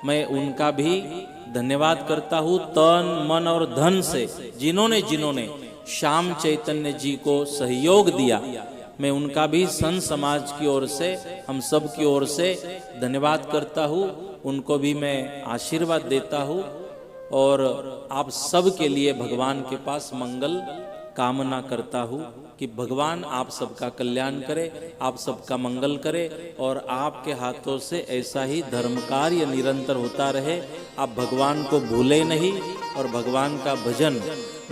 मैं उनका भी धन्यवाद करता हूँ तन, मन और धन से। जिन्होंने श्याम चैतन्य जी को सहयोग दिया, मैं उनका भी संत समाज की ओर से, हम सब की ओर से धन्यवाद करता हूँ। उनको भी मैं आशीर्वाद देता हूँ और आप सब के लिए भगवान के पास मंगल कामना करता हूँ कि भगवान आप सबका कल्याण करे, आप सबका मंगल करे और आपके हाथों से ऐसा ही धर्म कार्य निरंतर होता रहे। आप भगवान को भूले नहीं और भगवान का भजन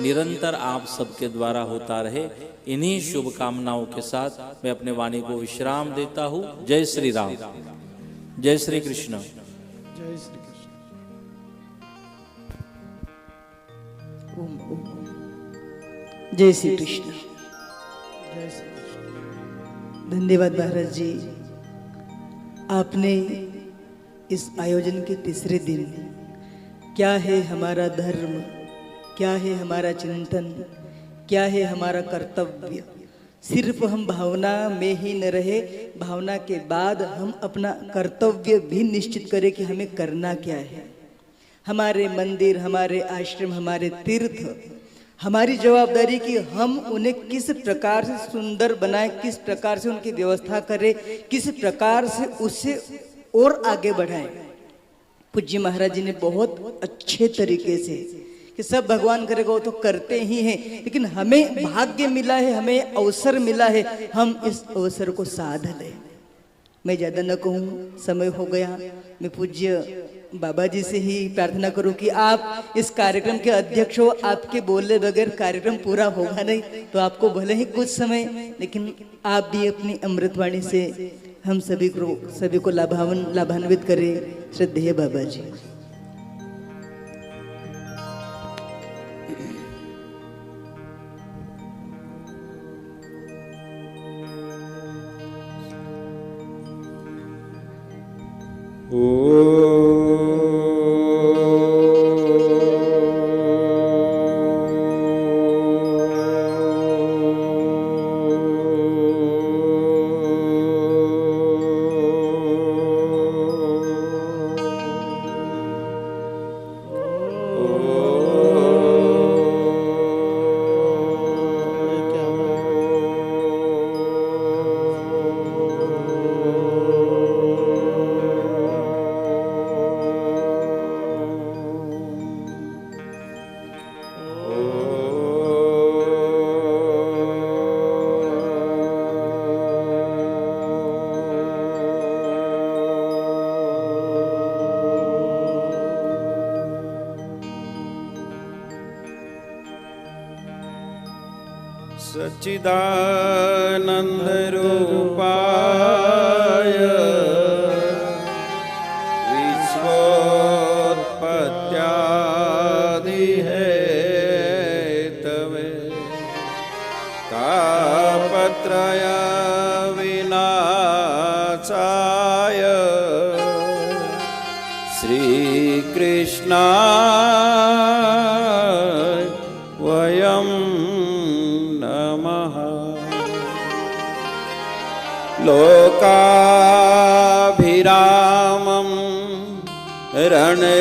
निरंतर आप सबके द्वारा होता रहे। इन्हीं शुभ कामनाओं के साथ मैं अपने वाणी को विश्राम देता हूँ। जय श्री राम, जय श्री कृष्ण। जय श्री कृष्ण। धन्यवाद महाराज जी, आपने इस आयोजन के तीसरे दिन क्या है हमारा धर्म, क्या है हमारा चिंतन, क्या है हमारा कर्तव्य, सिर्फ हम भावना में ही न रहे, भावना के बाद हम अपना कर्तव्य भी निश्चित करें कि हमें करना क्या है। हमारे मंदिर, हमारे आश्रम, हमारे तीर्थ, हमारी जवाबदारी कि हम उन्हें किस प्रकार से सुंदर बनाएं, किस प्रकार से उनकी व्यवस्था करें, किस प्रकार से उससे और आगे बढ़ाएं। पूज्य महाराज जी ने बहुत अच्छे तरीके से कि सब भगवान करेगा वो तो करते ही हैं, लेकिन हमें भाग्य मिला है, हमें अवसर मिला है, हम इस अवसर को साध लें। मैं ज़्यादा न कहूँ, समय हो गया। मैं पूज्य बाबा जी से ही प्रार्थना करूं कि आप इस कार्यक्रम के अध्यक्ष हो, आपके बोलने बगैर कार्यक्रम पूरा होगा नहीं। तो आपको भले ही कुछ समय, लेकिन आप भी अपनी अमृतवाणी से हम सभी को लाभान्वित करें। श्रद्धेय बाबा जी। सच्चिदानंद रूपाय विश्वोत्पत्त्यादि हेतवे तापत्रय विनाशाय श्री कृष्णाय वयं लोकाभिरामं रणरंगधीरं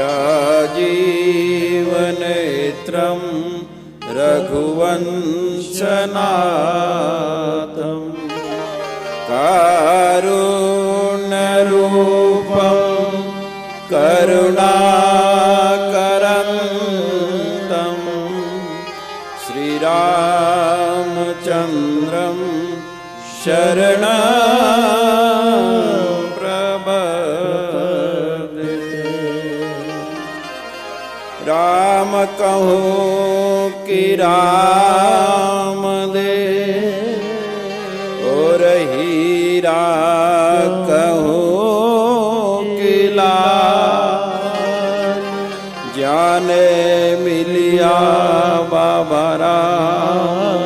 राजीवनेत्रं रघुवंशनाथं कारुण्यरूपं करुणाकरन्तं श्रीरामचन्द्रं शरणं प्रपद्ये। राम कहूँ कि राम दे और हीरा कहूँ कि लाल, जाने मिलिया बाबा राम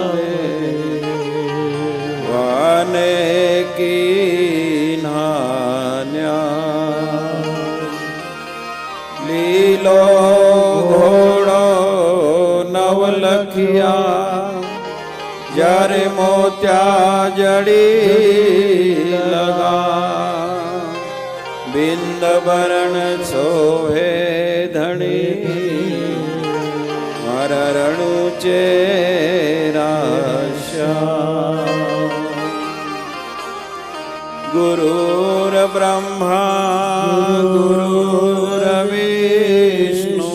वाने की नान्या लीलो घोड़ो नवलखिया जारे मोत्या जड़ी लगा बिंद बरण सोहे धनी मारा रणु चेरा गुरुर ब्रह्मा गुरुर्विष्णु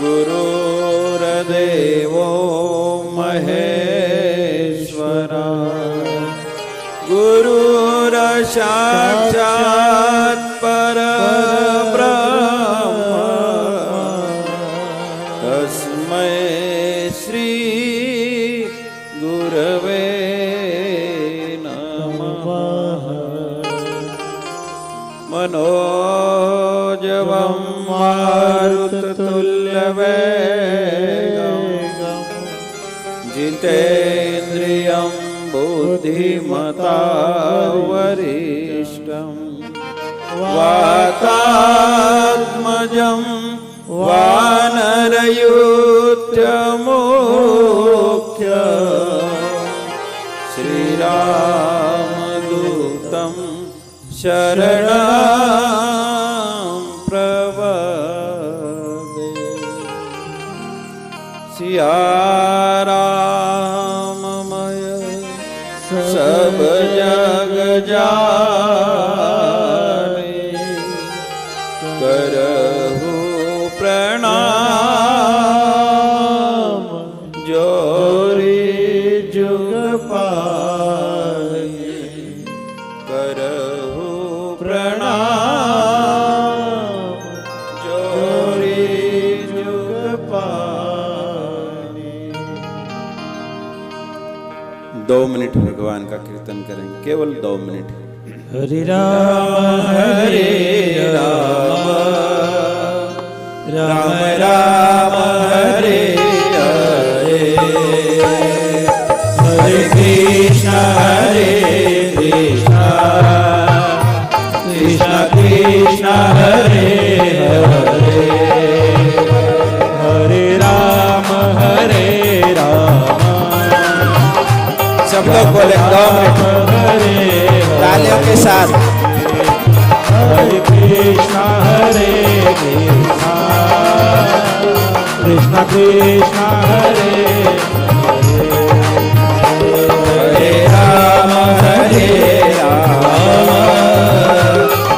गुरुर्देवो महेश्वरा गुरुर्साक्षात् परब्रह्म तस्मै श्री गुरवे मनोजवं मारुततुल्यवेगं जितेन्द्रियं बुद्धिमतां वरिष्ठं वातात्मजं वानरयूथमुख्यं श्रीरामदूतं शरणं प्रपद्ये। सिया राममय सब जग जाने, करहु प्रणाम जोरी जुग पाए, करहु प्रणाम जोरी जुग पाए। 2 मिनट भगवान का कीर्तन करेंगे, केवल 2 मिनट। हरे राम राम राम हरे हरे, हरे कृष्ण कृष्ण कृष्ण हरे हरे, हरे राम सब लोग बोले 2 मिनट तालियों के साथ। हरे कृष्ण कृष्ण कृष्ण हरे हरे राम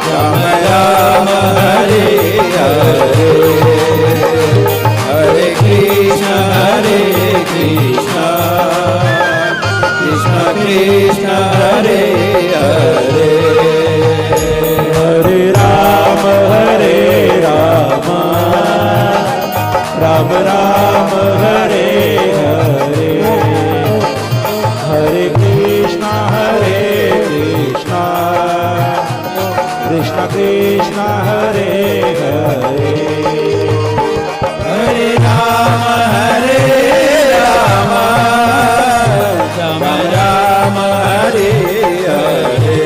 राम राम हरे हरे, हरे कृष्ण कृष्ण कृष्ण हरे हरे, हरे राम राम राम हरे हरे, हरे कृष्ण कृष्ण कृष्ण हरे हरे, हरे राम राम राम हरे हरे,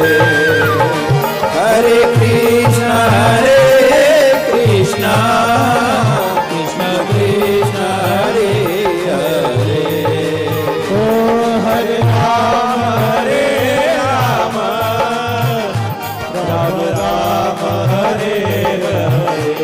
हरे कृष्ण कृष्ण कृष्ण हरे हरे, ओ हरे राम राम राम हरे हरे,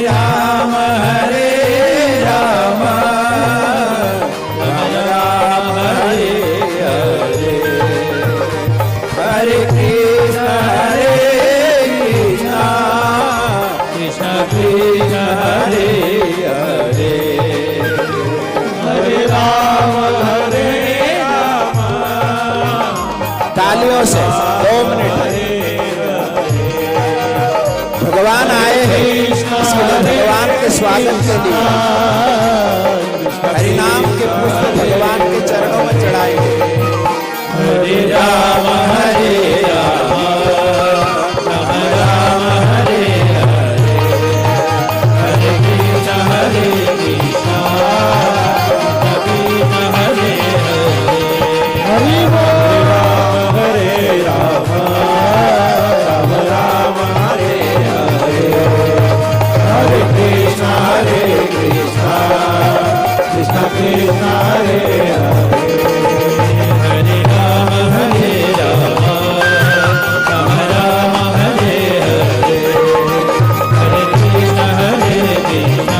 राम हरे राम राम राम हरे हरे हरे कृष्ण कृष्ण कृष्ण हरे हरे हरे राम तालियों से 2 मिनट भगवान आए हैं इसलिए भगवान के स्वागत के लिए हरिनाम के पुष्प भगवान के चरणों में चढ़ाएंगे। हरे राम राम राम हरे हरे हरे कृष्ण कृष्ण हरे हरे हरि बोल हरे राम राम राम हरे हरे हरे कृष्ण कृष्ण कृष्ण हरे हरे हरे राम राम राम हरे हरे हरे कृष्ण कृष्ण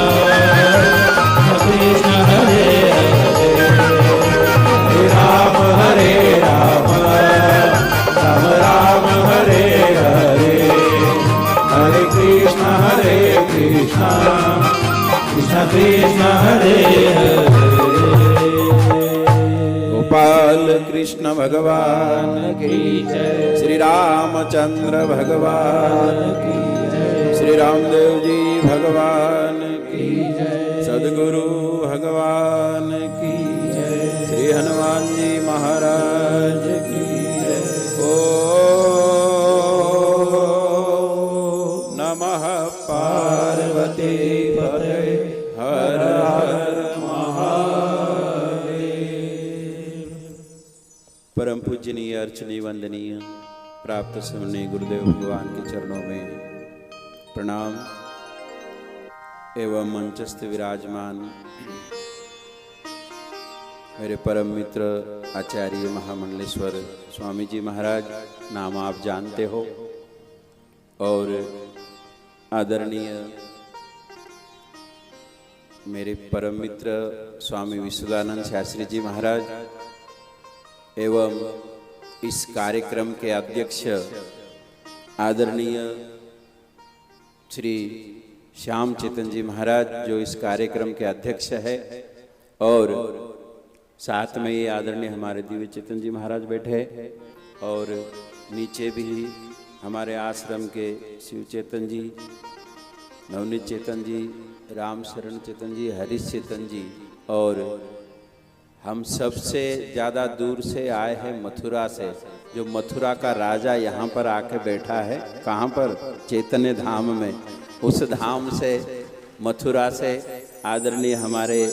कृष्ण हरे हरे हरे राम राम हरे हरे हरे कृष्ण कृष्ण कृष्ण हरे हरे गोपाल कृष्ण भगवान की जय, श्री रामचंद्र भगवान की जय, श्री रामदेव जी भगवान की जय, सदगुरु भगवान की जय, श्री हनुमान जी महाराज की जय। ओ नमः पार्वती पते हर हर महादेव। परम पूजनीय अर्चनीय वंदनीय प्राप्त सुनने गुरुदेव भगवान के चरणों में प्रणाम एवं मंचस्थ विराजमान मेरे परम मित्र आचार्य महामंडलेश्वर स्वामी जी महाराज, नाम आप जानते हो, और आदरणीय मेरे परम मित्र स्वामी विशुद्धानंद शास्त्री जी महाराज एवं इस कार्यक्रम के अध्यक्ष आदरणीय श्री श्याम चेतन जी महाराज, जो इस कार्यक्रम के अध्यक्ष है, और साथ में ये आदरणीय हमारे दिव्य चेतन जी महाराज बैठे हैं, और नीचे भी हमारे आश्रम के शिव चेतन जी, नवनीत चेतन जी, राम शरण चेतन जी, हरीश चेतन जी, और हम सबसे ज़्यादा दूर से आए हैं मथुरा से। जो मथुरा का राजा यहाँ पर आके बैठा है, कहाँ पर? चैतन्य धाम में। उस धाम से, मथुरा से आदरणीय हमारे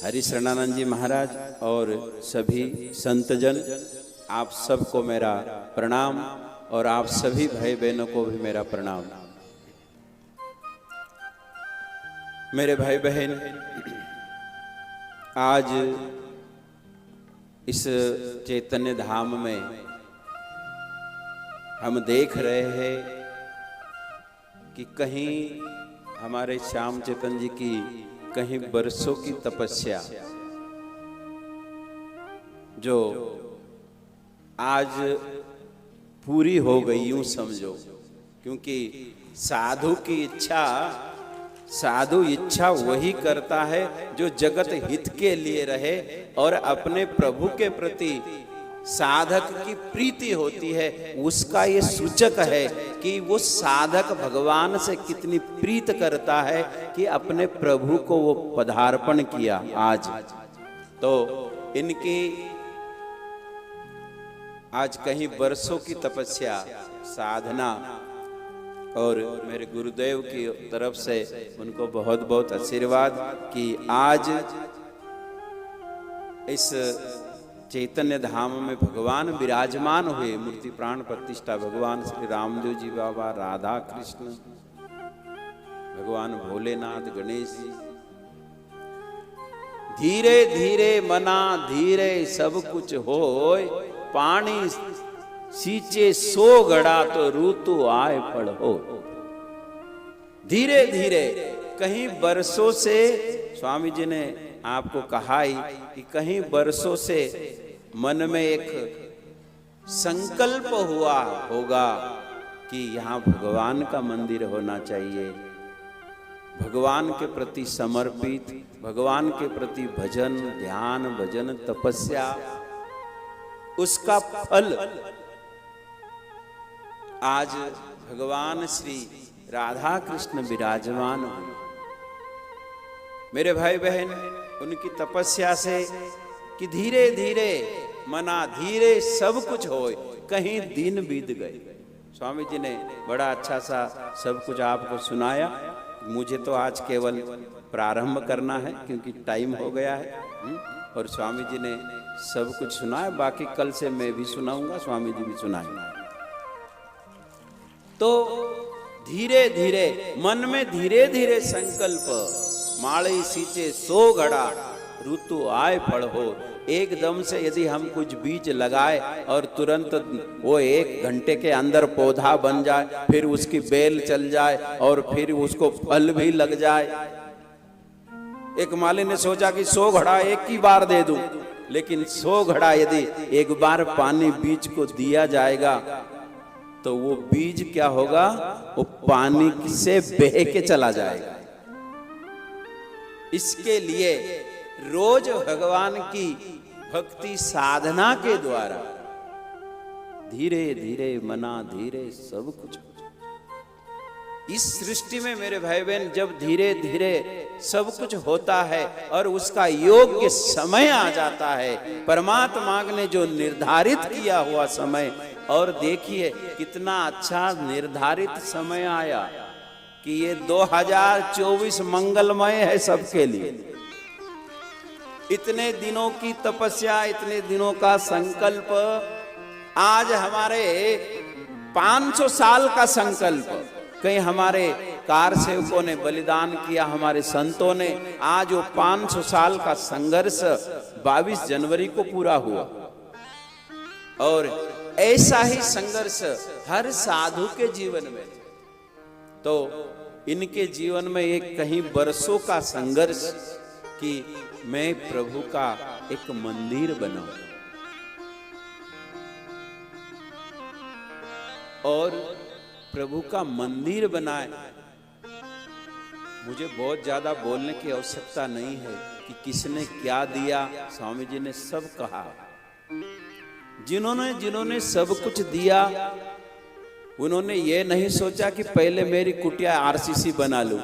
हरिशरणानंद जी महाराज और सभी संतजन, आप सबको मेरा प्रणाम, और आप सभी भाई बहनों को भी मेरा प्रणाम। मेरे भाई बहन, आज इस चैतन्य धाम में हम देख रहे हैं कि कहीं हमारे श्याम चेतन जी की कहीं बरसों की तपस्या जो आज पूरी हो गई, यूं समझो, क्योंकि साधु की इच्छा, साधु इच्छा वही करता है जो जगत हित के लिए रहे और अपने प्रभु के प्रति साधक की प्रीति होती है। उसका ये सूचक है कि वो साधक भगवान से कितनी प्रीत करता है कि अपने प्रभु को वो पदार्पण किया आज। तो इनकी आज कहीं बरसों की तपस्या, साधना, और मेरे गुरुदेव की तरफ से उनको बहुत बहुत आशीर्वाद कि आज इस चैतन्य धाम में भगवान विराजमान हुए। मूर्ति प्राण प्रतिष्ठा भगवान श्री रामदेव जी बाबा, राधा कृष्ण, भगवान भोलेनाथ, गणेश जी। धीरे धीरे मना धीरे सब कुछ होय, पानी सींचे सो घड़ा तो ऋतु आए पढ़ो। धीरे धीरे कहीं बरसों से, स्वामी जी ने आपको कहा ही कि कहीं बरसों से मन में एक संकल्प हुआ होगा कि यहाँ भगवान का मंदिर होना चाहिए, भगवान के प्रति समर्पित, भगवान के प्रति भजन, ध्यान, भजन, तपस्या, उसका फल आज भगवान श्री राधा कृष्ण विराजमान हुए। मेरे भाई बहन, उनकी तपस्या से कि धीरे धीरे मना धीरे सब कुछ होए, कहीं दिन बीत गए। स्वामी जी ने बड़ा अच्छा सा सब कुछ आपको सुनाया। मुझे तो आज केवल प्रारंभ करना है क्योंकि टाइम हो गया है, और स्वामी जी ने सब कुछ सुनाया। बाकी कल से मैं भी सुनाऊंगा, स्वामी जी भी सुनाएंगे। तो धीरे धीरे मन में धीरे धीरे संकल्प, माळे सींचे सो घड़ा, ऋतु आए फल हो। एकदम से यदि हम कुछ बीज लगाए और तुरंत वो 1 घंटे के अंदर पौधा बन जाए, फिर उसकी बेल चल जाए और फिर उसको फल भी लग जाए। एक माली ने सोचा कि 100 घड़ा एक ही बार दे दूं, लेकिन 100 घड़ा यदि एक बार पानी बीज को दिया जाएगा तो वो बीज क्या होगा, वो पानी से बह के चला जाएगा। इसके लिए रोज भगवान की भक्ति साधना के द्वारा धीरे धीरे मना धीरे सब कुछ। इस सृष्टि में मेरे भाई बहन जब धीरे धीरे सब कुछ होता है और उसका योग्य समय आ जाता है, परमात्मा ने जो निर्धारित किया हुआ समय, और देखिए कितना अच्छा निर्धारित समय आया कि ये 2024 मंगलमय है सबके लिए। इतने दिनों की तपस्या, इतने दिनों का संकल्प, आज हमारे 500 साल का संकल्प, कहीं हमारे कार सेवकों ने बलिदान किया, हमारे संतों ने, आज वो 500 साल का संघर्ष 22 जनवरी को पूरा हुआ। और ऐसा ही संघर्ष हर साधु के जीवन में, तो इनके जीवन में एक कहीं बरसों का संघर्ष कि मैं प्रभु का एक मंदिर बनाऊं। और प्रभु का मंदिर बनाए। मुझे बहुत ज्यादा बोलने की आवश्यकता नहीं है कि किसने क्या दिया, स्वामी जी ने सब कहा। जिन्होंने सब कुछ दिया, उन्होंने ये नहीं सोचा कि पहले मेरी कुटिया आरसीसी बना लूं।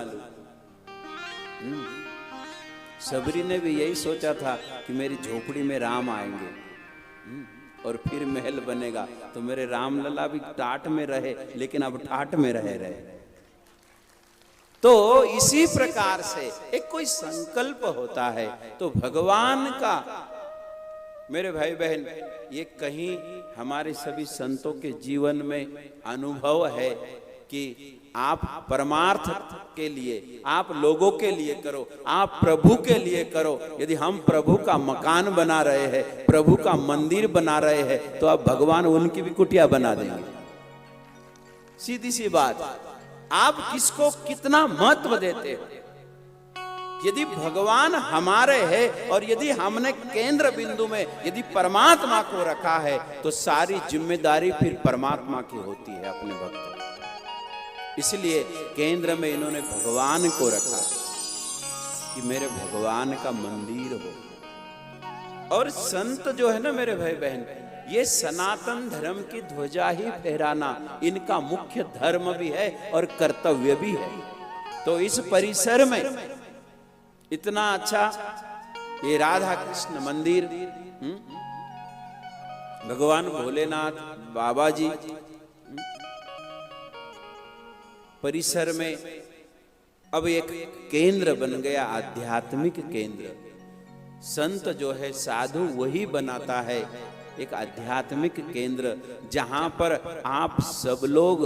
सबरी ने भी यही सोचा था कि मेरी झोपड़ी में राम आएंगे और फिर महल बनेगा, तो मेरे राम लला भी टाट में रहे, लेकिन अब टाट में रहे। तो इसी प्रकार से एक कोई संकल्प होता है। तो भगवान का मेरे भाई बहन, ये कहीं हमारे सभी संतों के जीवन में अनुभव है कि आप परमार्थ के लिए, आप लोगों के लिए करो, आप प्रभु के लिए करो। यदि हम प्रभु का मकान बना रहे हैं, प्रभु का मंदिर बना रहे हैं, तो आप भगवान उनकी भी कुटिया बना देंगे। सीधी सी बात। आप किसको कितना महत्व देते हो? यदि भगवान हमारे हैं और यदि हमने केंद्र बिंदु में यदि परमात्मा को रखा है, तो सारी जिम्मेदारी फिर परमात्मा की होती है अपने भक्तों। इसलिए केंद्र में इन्होंने भगवान को रखा कि मेरे भगवान का मंदिर हो। और संत जो है ना मेरे भाई बहन, ये सनातन धर्म की ध्वजा ही फहराना इनका मुख्य धर्म भी है और कर्तव्य भी है। तो इस परिसर में इतना अच्छा ये राधा कृष्ण मंदिर, भगवान भोलेनाथ बाबा जी परिसर में अब एक केंद्र बन गया, आध्यात्मिक केंद्र। संत जो है, साधु वही बनाता है एक आध्यात्मिक केंद्र, जहां पर आप सब लोग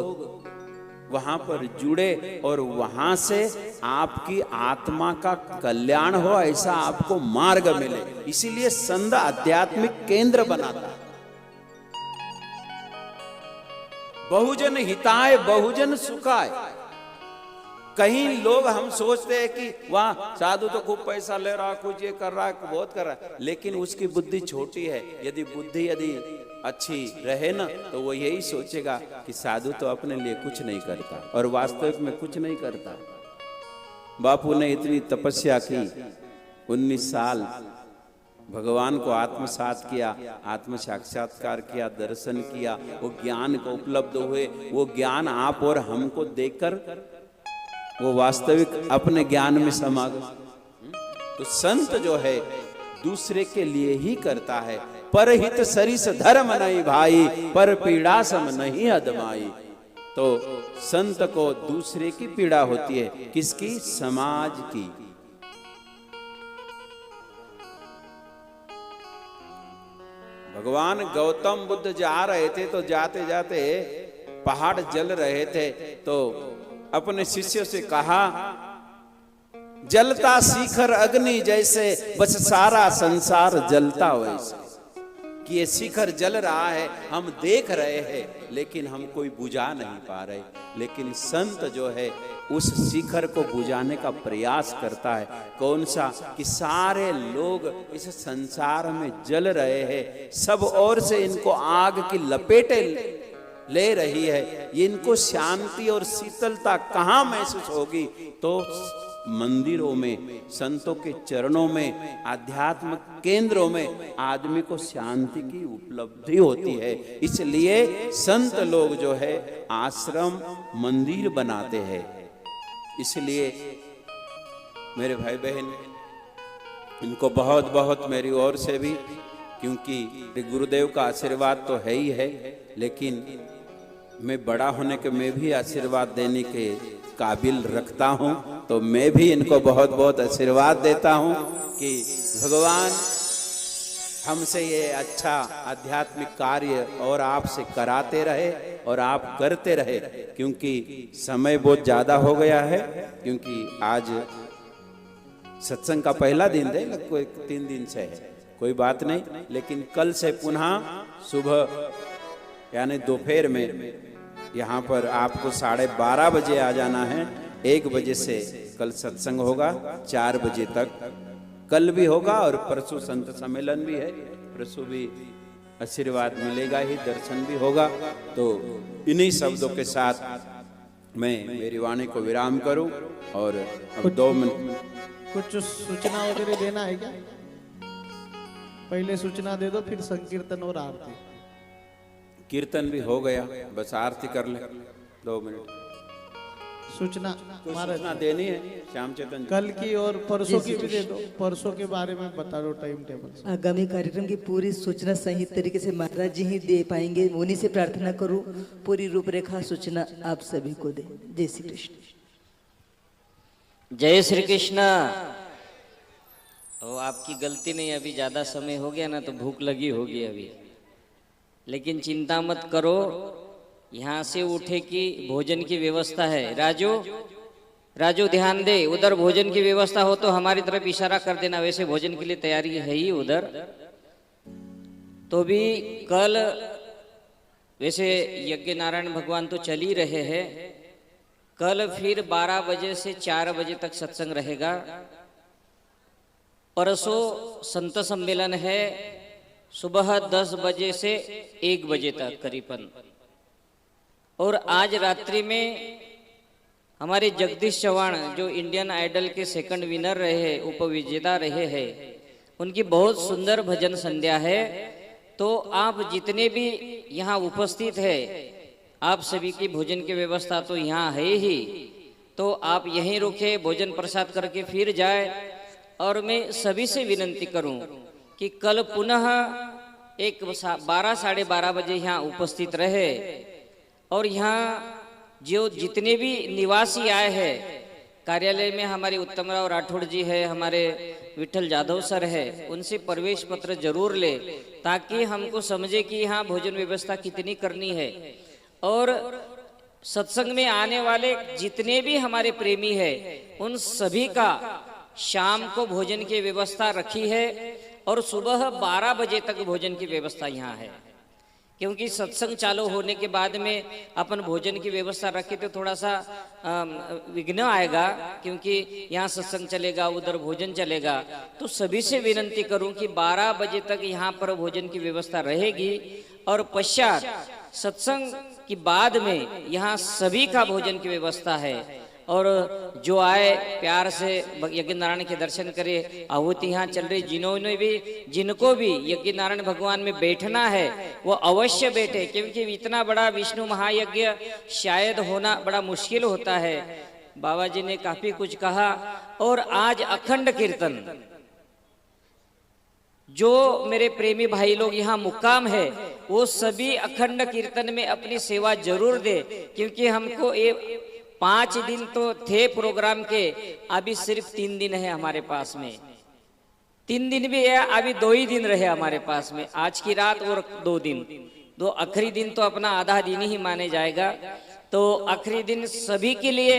वहां पर जुड़े और वहां से आपकी आत्मा का कल्याण हो, ऐसा आपको मार्ग मिले। इसीलिए संत आध्यात्मिक केंद्र बनाता है। बहुजन हिताय बहुजन सुखाय, कहीं लोग हम सोचते हैं कि वहाँ साधु तो खूब पैसा ले रहा, कुछ ये कर रहा है, बहुत कर रहा है, लेकिन उसकी बुद्धि छोटी है। यदि अच्छी रहे ना तो वो यही सोचेगा कि साधु तो अपने लिए कुछ नहीं करता और वास्तविक में कुछ नहीं करता। बापू ने इतनी तपस्या की, 19 साल भगवान को आत्मसात किया, आत्म साक्षात्कार किया, दर्शन किया, वो ज्ञान को उपलब्ध हुए। वो ज्ञान आप और हमको देकर वो वास्तविक अपने ज्ञान में समा गए। तो संत जो है दूसरे के लिए ही करता है। परहित सरिस धर्म नहीं भाई, पर पीड़ा सम नहीं अदमाई। तो संत को दूसरे की पीड़ा होती है, किसकी? समाज की। भगवान गौतम बुद्ध जा रहे थे तो जाते जाते पहाड़ जल रहे थे, तो अपने शिष्यों से कहा, जलता शिखर अग्नि जैसे, बस सारा संसार जलता वैसे। कि ये शिखर जल रहा है, हम देख रहे हैं लेकिन हम कोई बुझा नहीं पा रहे। लेकिन संत जो है उस शिखर को बुझाने का प्रयास करता है। कौन सा? कि सारे लोग इस संसार में जल रहे हैं, सब ओर से इनको आग की लपेटे ले रही है, इनको शांति और शीतलता कहाँ महसूस होगी? तो मंदिरों में, संतों के चरणों में, आध्यात्मिक केंद्रों में आदमी को शांति की उपलब्धि होती है। इसलिए संत लोग जो है आश्रम मंदिर बनाते हैं। इसलिए मेरे भाई बहन, इनको बहुत बहुत मेरी ओर से भी, क्योंकि गुरुदेव का आशीर्वाद तो है ही है, लेकिन मैं बड़ा होने के मैं भी आशीर्वाद देने के काबिल रखता हूं, तो मैं भी इनको बहुत बहुत आशीर्वाद देता हूं कि भगवान हमसे ये अच्छा आध्यात्मिक कार्य और आपसे कराते रहे और आप करते रहे। क्योंकि समय बहुत ज्यादा हो गया है, क्योंकि आज सत्संग का पहला दिन है, कोई 3 दिन से है, कोई बात नहीं, लेकिन कल से पुनः सुबह यानी दोपहर में यहाँ पर आपको 12:30 बजे आ जाना है। 1 बजे से कल सत्संग होगा, 4 बजे तक कल भी होगा और परसों संत सम्मेलन भी है। परसों भी आशीर्वाद मिलेगा ही, दर्शन भी होगा। तो इन्हीं शब्दों के साथ मैं मेरी वाणी को विराम करूं और अब 2 मिनट कुछ सूचना वगैरह देना है क्या? पहले सूचना दे दो, फिर संकीर्तन और आरती। कीर्तन भी हो गया, बस आरती कर ले। 2 मिनट सूचना सूचना देनी है श्याम चेतन। कल की और परसों की भी दे दो, परसों के बारे में बता दो टाइम टेबल। आगामी कार्यक्रम की पूरी सूचना सही तरीके से महाराज जी ही दे पाएंगे, उन्हीं से प्रार्थना करूं पूरी रूपरेखा सूचना आप सभी को दे। जय श्री कृष्ण। जय श्री कृष्ण। ओ, आपकी गलती नहीं, अभी ज्यादा समय हो गया ना तो भूख लगी होगी अभी, लेकिन चिंता मत करो, यहाँ से उठे कि भोजन की व्यवस्था है। राजू ध्यान दे, उधर भोजन की व्यवस्था हो तो हमारी तरफ इशारा कर देना, वैसे भोजन के लिए तैयारी है ही उधर। तो भी कल वैसे यज्ञ नारायण भगवान तो चल ही रहे हैं, कल फिर 12 बजे से 4 बजे तक सत्संग रहेगा। परसों संत सम्मेलन है सुबह 10 बजे से 1 बजे तक करीबन। और आज रात्रि में हमारे जगदीश चौहान जो इंडियन आइडल के 2nd विनर रहे, उपविजेता रहे हैं, उनकी बहुत सुंदर भजन संध्या है। तो आप जितने भी यहाँ उपस्थित है, आप सभी की भोजन की व्यवस्था तो यहाँ है ही, तो आप यहीं रुके, भोजन प्रसाद करके फिर जाए। और मैं सभी से विनंती करूं कि कल पुनः 12 साढ़े 12 बजे यहाँ उपस्थित रहे। और यहाँ जो जितने भी निवासी आए हैं, कार्यालय में हमारे उत्तमराव राठौड़ जी है, हमारे विठल जाधव सर है, उनसे प्रवेश पत्र जरूर ले, ताकि हमको समझे कि यहाँ भोजन व्यवस्था कितनी करनी है। और सत्संग में आने वाले जितने भी हमारे प्रेमी है, उन सभी का शाम को भोजन की व्यवस्था रखी है और सुबह 12 बजे तक भोजन की व्यवस्था यहाँ है। क्योंकि सत्संग चालू होने के बाद में अपन भोजन की व्यवस्था रखे तो थोड़ा सा विघ्न आएगा, क्योंकि यहाँ सत्संग चलेगा उधर भोजन चलेगा। तो सभी से विनती करूं कि 12 बजे तक यहाँ पर भोजन की व्यवस्था रहेगी और पश्चात सत्संग की बाद में यहाँ सभी का भोजन की व्यवस्था है। और जो आए प्यार से यज्ञ नारायण के दर्शन करे। आहुति यहाँ चल रही, जिनको भी यज्ञ नारायण भगवान में बैठना है वो अवश्य बैठे, क्योंकि इतना बड़ा विष्णु महायज्ञ शायद होना बड़ा मुश्किल होता है। बाबा जी ने काफी कुछ कहा। और आज अखंड कीर्तन, जो मेरे प्रेमी भाई लोग यहाँ मुक्काम है वो सभी अखंड कीर्तन में अपनी सेवा जरूर दे, क्योंकि हमको 5 दिन तो थे प्रोग्राम के, अभी सिर्फ 3 दिन है हमारे पास में। 3 दिन भी है, अभी 2 ही दिन रहे हमारे पास में, आज की रात और 2 दिन। 2 आखिरी दिन तो अपना आधा दिन ही माने जाएगा। तो आखिरी दिन सभी के लिए,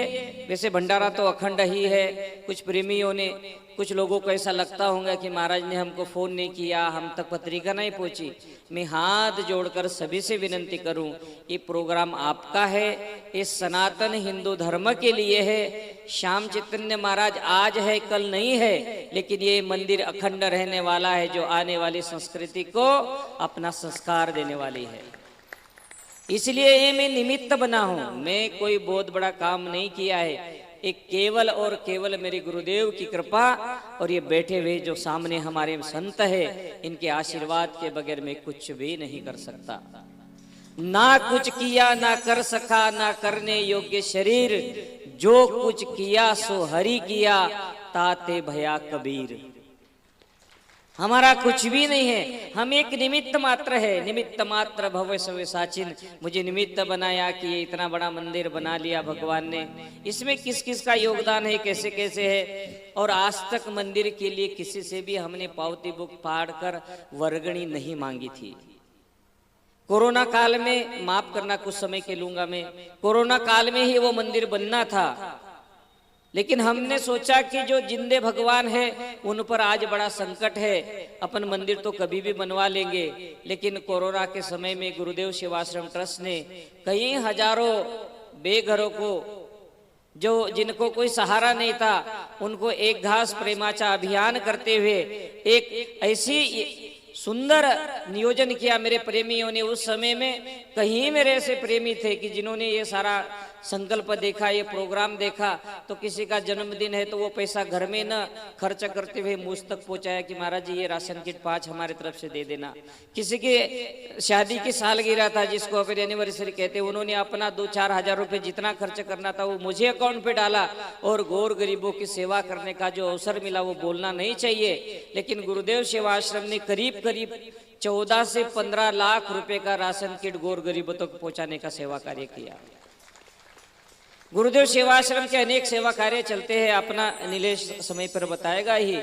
वैसे भंडारा तो अखंड ही है। कुछ प्रेमियों ने, कुछ लोगों को ऐसा लगता होगा कि महाराज ने हमको फोन नहीं किया, हम तक पत्रिका नहीं पहुंची। मैं हाथ जोड़कर सभी से विनती करूं, ये प्रोग्राम आपका है, ये सनातन हिंदू धर्म के लिए है। श्याम चैतन्य महाराज आज है कल नहीं है, लेकिन ये मंदिर अखंड रहने वाला है, जो आने वाली संस्कृति को अपना संस्कार देने वाली है। इसलिए ये मैं निमित्त बना हूं, मैं कोई बहुत बड़ा काम नहीं किया है। एक केवल और केवल मेरे गुरुदेव की कृपा और ये बैठे हुए जो सामने हमारे संत है, इनके आशीर्वाद के बगैर मैं कुछ भी नहीं कर सकता। ना कुछ किया ना कर सका, ना करने योग्य शरीर, जो कुछ किया सो हरि किया, ताते भया कबीर। हमारा कुछ भी नहीं है, हम एक निमित्त मात्र है। निमित्त मात्र भव सवे साचिन। मुझे निमित्त बनाया कि ये इतना बड़ा मंदिर बना लिया भगवान ने। इसमें किस किस का योगदान है, कैसे कैसे है। और आज तक मंदिर के लिए किसी से भी हमने पावती बुक फाड़कर वर्गणी नहीं मांगी थी। कोरोना काल में, माफ करना कुछ समय के लूंगा मैं, कोरोना काल में ही वो मंदिर बनना था, लेकिन हमने सोचा कि जो जिंदे भगवान है उन पर आज बड़ा संकट है, अपन मंदिर तो कभी भी बनवा लेंगे। लेकिन कोरोना के समय में गुरुदेव सेवाश्रम ट्रस्ट ने कई हजारों बेघरों को, जो जिनको कोई सहारा नहीं था, उनको एक घास प्रेमाचा अभियान करते हुए एक ऐसी सुंदर नियोजन किया मेरे प्रेमियों ने। उस समय में कहीं मेरे ऐसे प्रेमी थे कि जिन्होंने ये सारा संकल्प देखा, ये प्रोग्राम देखा, तो किसी का जन्मदिन है तो वो पैसा घर में न खर्च करते हुए मुझ तक पहुंचाया कि महाराज जी ये राशन किट 5 हमारे तरफ से दे देना। किसी के शादी की सालगिरह था, जिसको अपन एनिवर्सरी कहते, उन्होंने अपना 2-4 हजार रुपए जितना खर्च करना था वो मुझे अकाउंट पे डाला। और गौर गरीबों की सेवा करने का जो अवसर मिला वो बोलना नहीं चाहिए, लेकिन गुरुदेव सेवा आश्रम ने करीब 14 से 15 लाख रुपए का राशन किट गौर गरीबों तक पहुंचाने का सेवा कार्य किया। गुरुदेव सेवाश्रम के अनेक सेवा कार्य चलते हैं, अपना नीलेश समय पर बताएगा ही।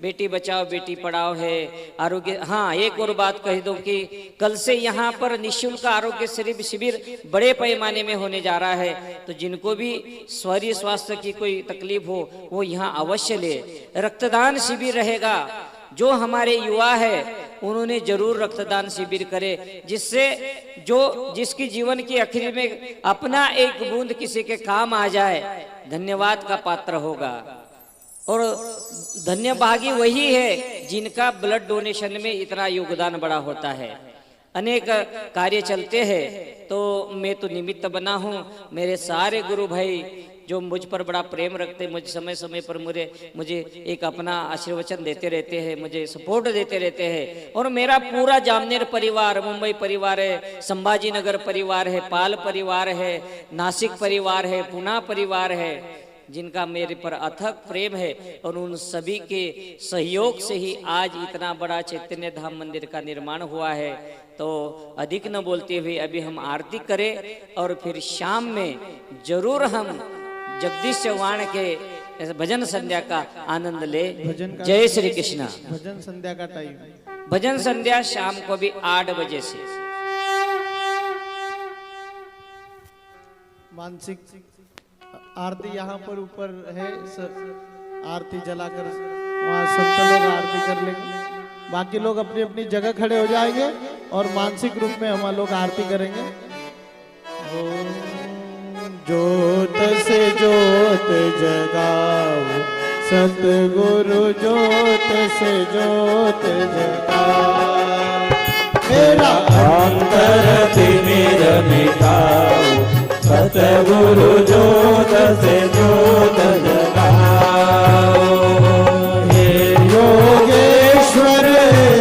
बेटी बचाओ बेटी पढ़ाओ है, आरोग्य। हाँ, एक और बात कह दूं कि कल से यहाँ पर निःशुल्क आरोग्य शिविर बड़े पैमाने में होने जा रहा है। तो जिनको भी शरीर स्वास्थ्य की कोई तकलीफ हो वो यहाँ अवश्य ले। रक्तदान शिविर रहेगा, जो हमारे युवा है उन्होंने जरूर रक्तदान शिविर करे, जिससे जो जिसकी जीवन की आखिरी में अपना एक बूंद किसी के काम आ जाए, धन्यवाद का पात्र होगा। और धन्यभागी वही है जिनका ब्लड डोनेशन में इतना योगदान बड़ा होता है। अनेक कार्य चलते हैं, तो मैं तो निमित्त बना हूँ। मेरे सारे गुरु भाई जो मुझ पर बड़ा प्रेम रखते, मुझे समय समय पर मुझे एक अपना आशीर्वचन देते रहते हैं, मुझे सपोर्ट देते रहते हैं। और मेरा पूरा जामनेर परिवार, मुंबई परिवार है, संभाजी नगर परिवार है, पाल परिवार है, नासिक परिवार है, पुणे परिवार है, जिनका मेरे पर अथक प्रेम है। और उन सभी के सहयोग से ही आज इतना बड़ा चैतन्य धाम मंदिर का निर्माण हुआ है। तो अधिक न बोलते हुए अभी हम आरती करें और फिर शाम में जरूर हम जगदीश चौहान के भजन संध्या का आनंद ले। जय श्री कृष्ण। भजन संध्या का टाइम, भजन संध्या शाम को भी 8 बजे से। मानसिक आरती यहाँ पर ऊपर है, आरती जलाकर वहाँ संत लोग आरती कर लेंगे। बाकी लोग अपनी अपनी जगह खड़े हो जाएंगे। और मानसिक रूप में हम लोग आरती करेंगे। ओम ज्योत से ज्योत जगाओ, सतगुरु ज्योत से ज्योत जगाओ, मेरा अंतर तिमिर मिटाओ, सतगुरु ज्योत से ज्योत जगाओ। हे योगेश्वर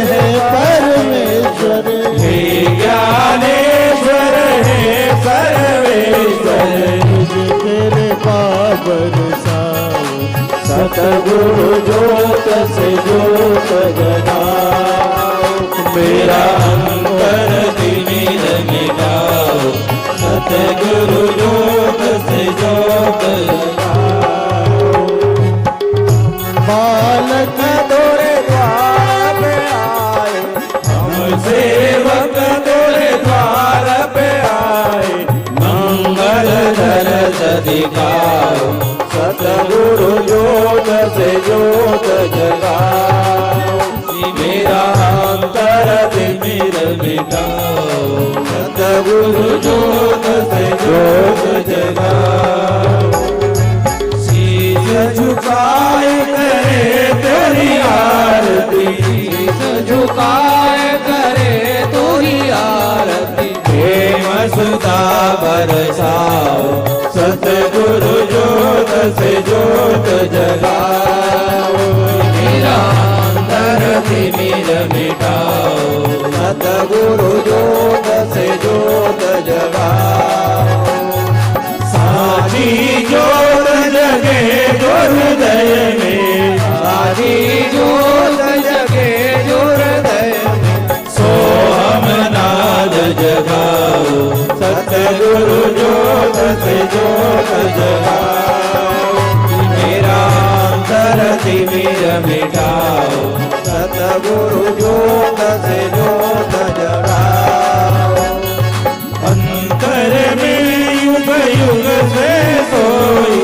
है परमेश्वर, हे ज्ञानेश्वर हे सर्वेश्वर, तुझे तेरे पावर साओ, सतगुरु ज्योत से ज्योत जगाओ। मेरा अंतर तिमिर मिटाओ, सतगुरु ज्योत से ज्योत जगाओ। बालक तोरे द्वार पे आए, हम सेवक तोरे द्वार पे आए, मंगल दरस दिखाओ, सतगुरु ज्योत से ज्योत जगाओ। मेरा अंतर तिमिर मिटाओ, सतगुरु ज्योत से ज्योत जगाओ। शीश झुकाए करे तेरी आरती, शीश झुकाए करे तेरी आरती, प्रेम सुधा बरसाओ, सतगुरु ज्योत से ज्योत जगाओ। मेरा अंतर तिमिर मिटाओ, सतगुरु ज्योत से ज्योत जगाओ। साची ज्योत जगे जो हृदय में, साची ज्योत जगे जो हृदय में, सोहम नाद जगाओ, सतगुरु ज्योत से ज्योत जगाओ। मेरा अंतर तिमिर मिटाओ, सतगुरु ज्योत से ज्योत जगाओ। अंतर में युग युग से सोई,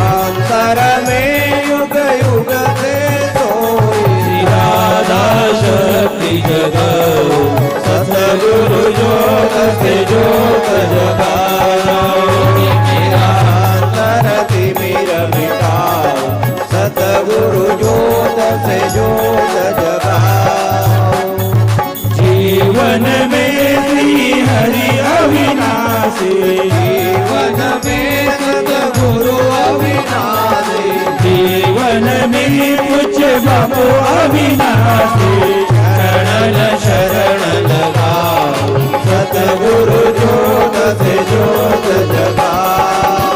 अंतर में युग युग से सोई, राधा शक्ति जगाओ, सतगुरु ज्योत से ज्योत जगाओ। मेरा अंतर तिमिर मिटाओ, सतगुरु ज्योत से ज्योत जगाओ। जीवन में श्री हरि अविनाशी, जीवन में सतगुरु अविनाशी, जीवन में कुछ बाबू अविनाशी, शरण शरण लगाओ, सतगुरु ज्योत से ज्योत जगाओ।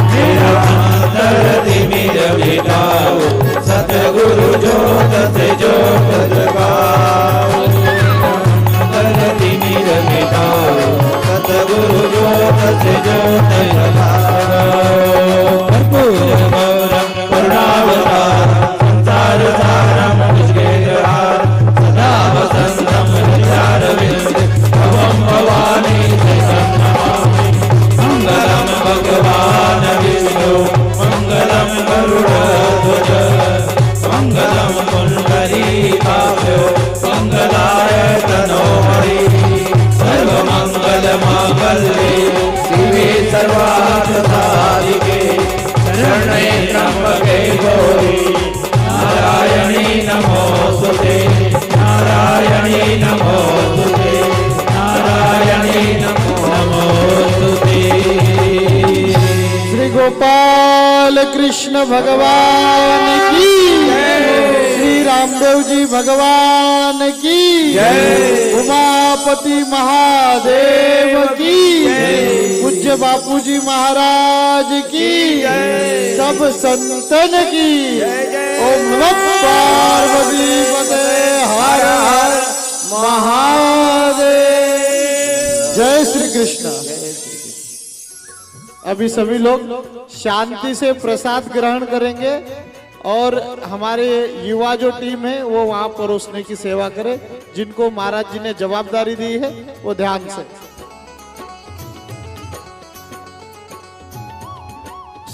मेरा अंतर तिमिर मिटाओ, सतगुरु ज्योत से ज्योत जगाओ। तिमिर मिटाओ, सतगुरु ज्योत से ज्योत जगाओ। कर्पूर गौरम करुणावतारम, संसार सारम भुजगेन्द्रहार, सदा वसंतम हृदयारविंदे, भवं भवानी शरणं नमामि। मंगलम भगवान विष्णु, मंगलम गरुड़ध्वज, मंगलम पुंडरीकाक्षो, मंगलाय तनोहरि, सर्वमंगल मांगल्ये शिवे सर्वार्थ साधिके, शरण्ये त्र्यंबके गौरी, नारायणी नमोस्तुते, नारायणी नमोस्तुते, नारायणी नमोस्तुते। श्री गोपाल कृष्ण भगवान की जय, श्री रामदेव जी भगवान की जय, उमापति महादेव की जय, पूज्य बापूजी महाराज की जय, सब संतन की ओम नमः पार्वती पते, हर हर महादेव। जय श्री कृष्ण। अभी सभी लोग शांति से प्रसाद ग्रहण करेंगे और हमारे युवा जो टीम है वो वहां परोसने की सेवा करे। जिनको महाराज जी ने जवाबदारी दी है वो ध्यान से।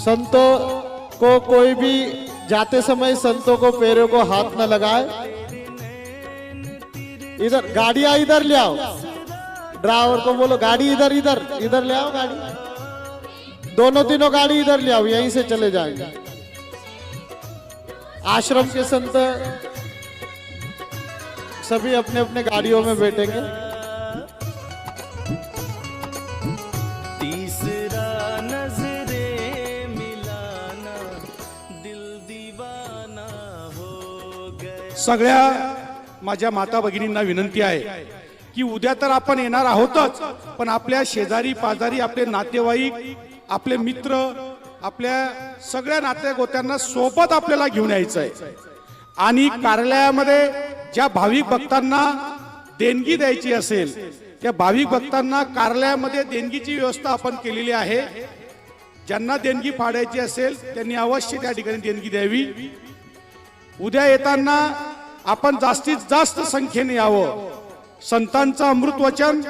संतों को कोई भी जाते समय संतों को पैरों को हाथ न लगाए। इधर गाड़ियां इधर ले आओ, ड्राइवर को बोलो गाड़ी इधर इधर इधर ले आओ गाड़ी, दोनों तीनों गाड़ी इधर ले आओ, यहीं से चले जाएंगे। आश्रम के संत सभी अपने अपने गाड़ियों में बैठेंगे। तीसरा नजरे मिलाना दिल दीवाना हो गया। सगळ्या माझ्या माता भगिनींना विनंती आहे की उद्या तर आपण येणार आहोतच, पण आपल्या शेजारी पाजारी आपले नातेवाईक, आपले मित्र, आपल्या सगळ्या नातेगोत्यांना सोबत आपल्याला घेऊन यायचं आहे। आणि कार्यालयामध्ये ज्या भाविक भक्तांना देणगी द्यायची असेल त्या भाविक भक्तांना कार्यालयामध्ये देणगीची व्यवस्था आपण केलेली आहे। ज्यांना देणगी फाडायची असेल त्यांनी अवश्य त्या ठिकाणी देणगी द्यावी। उद्या येताना आपण जास्तीत जास्त संख्येने यावं। संतांचं अमृत वचन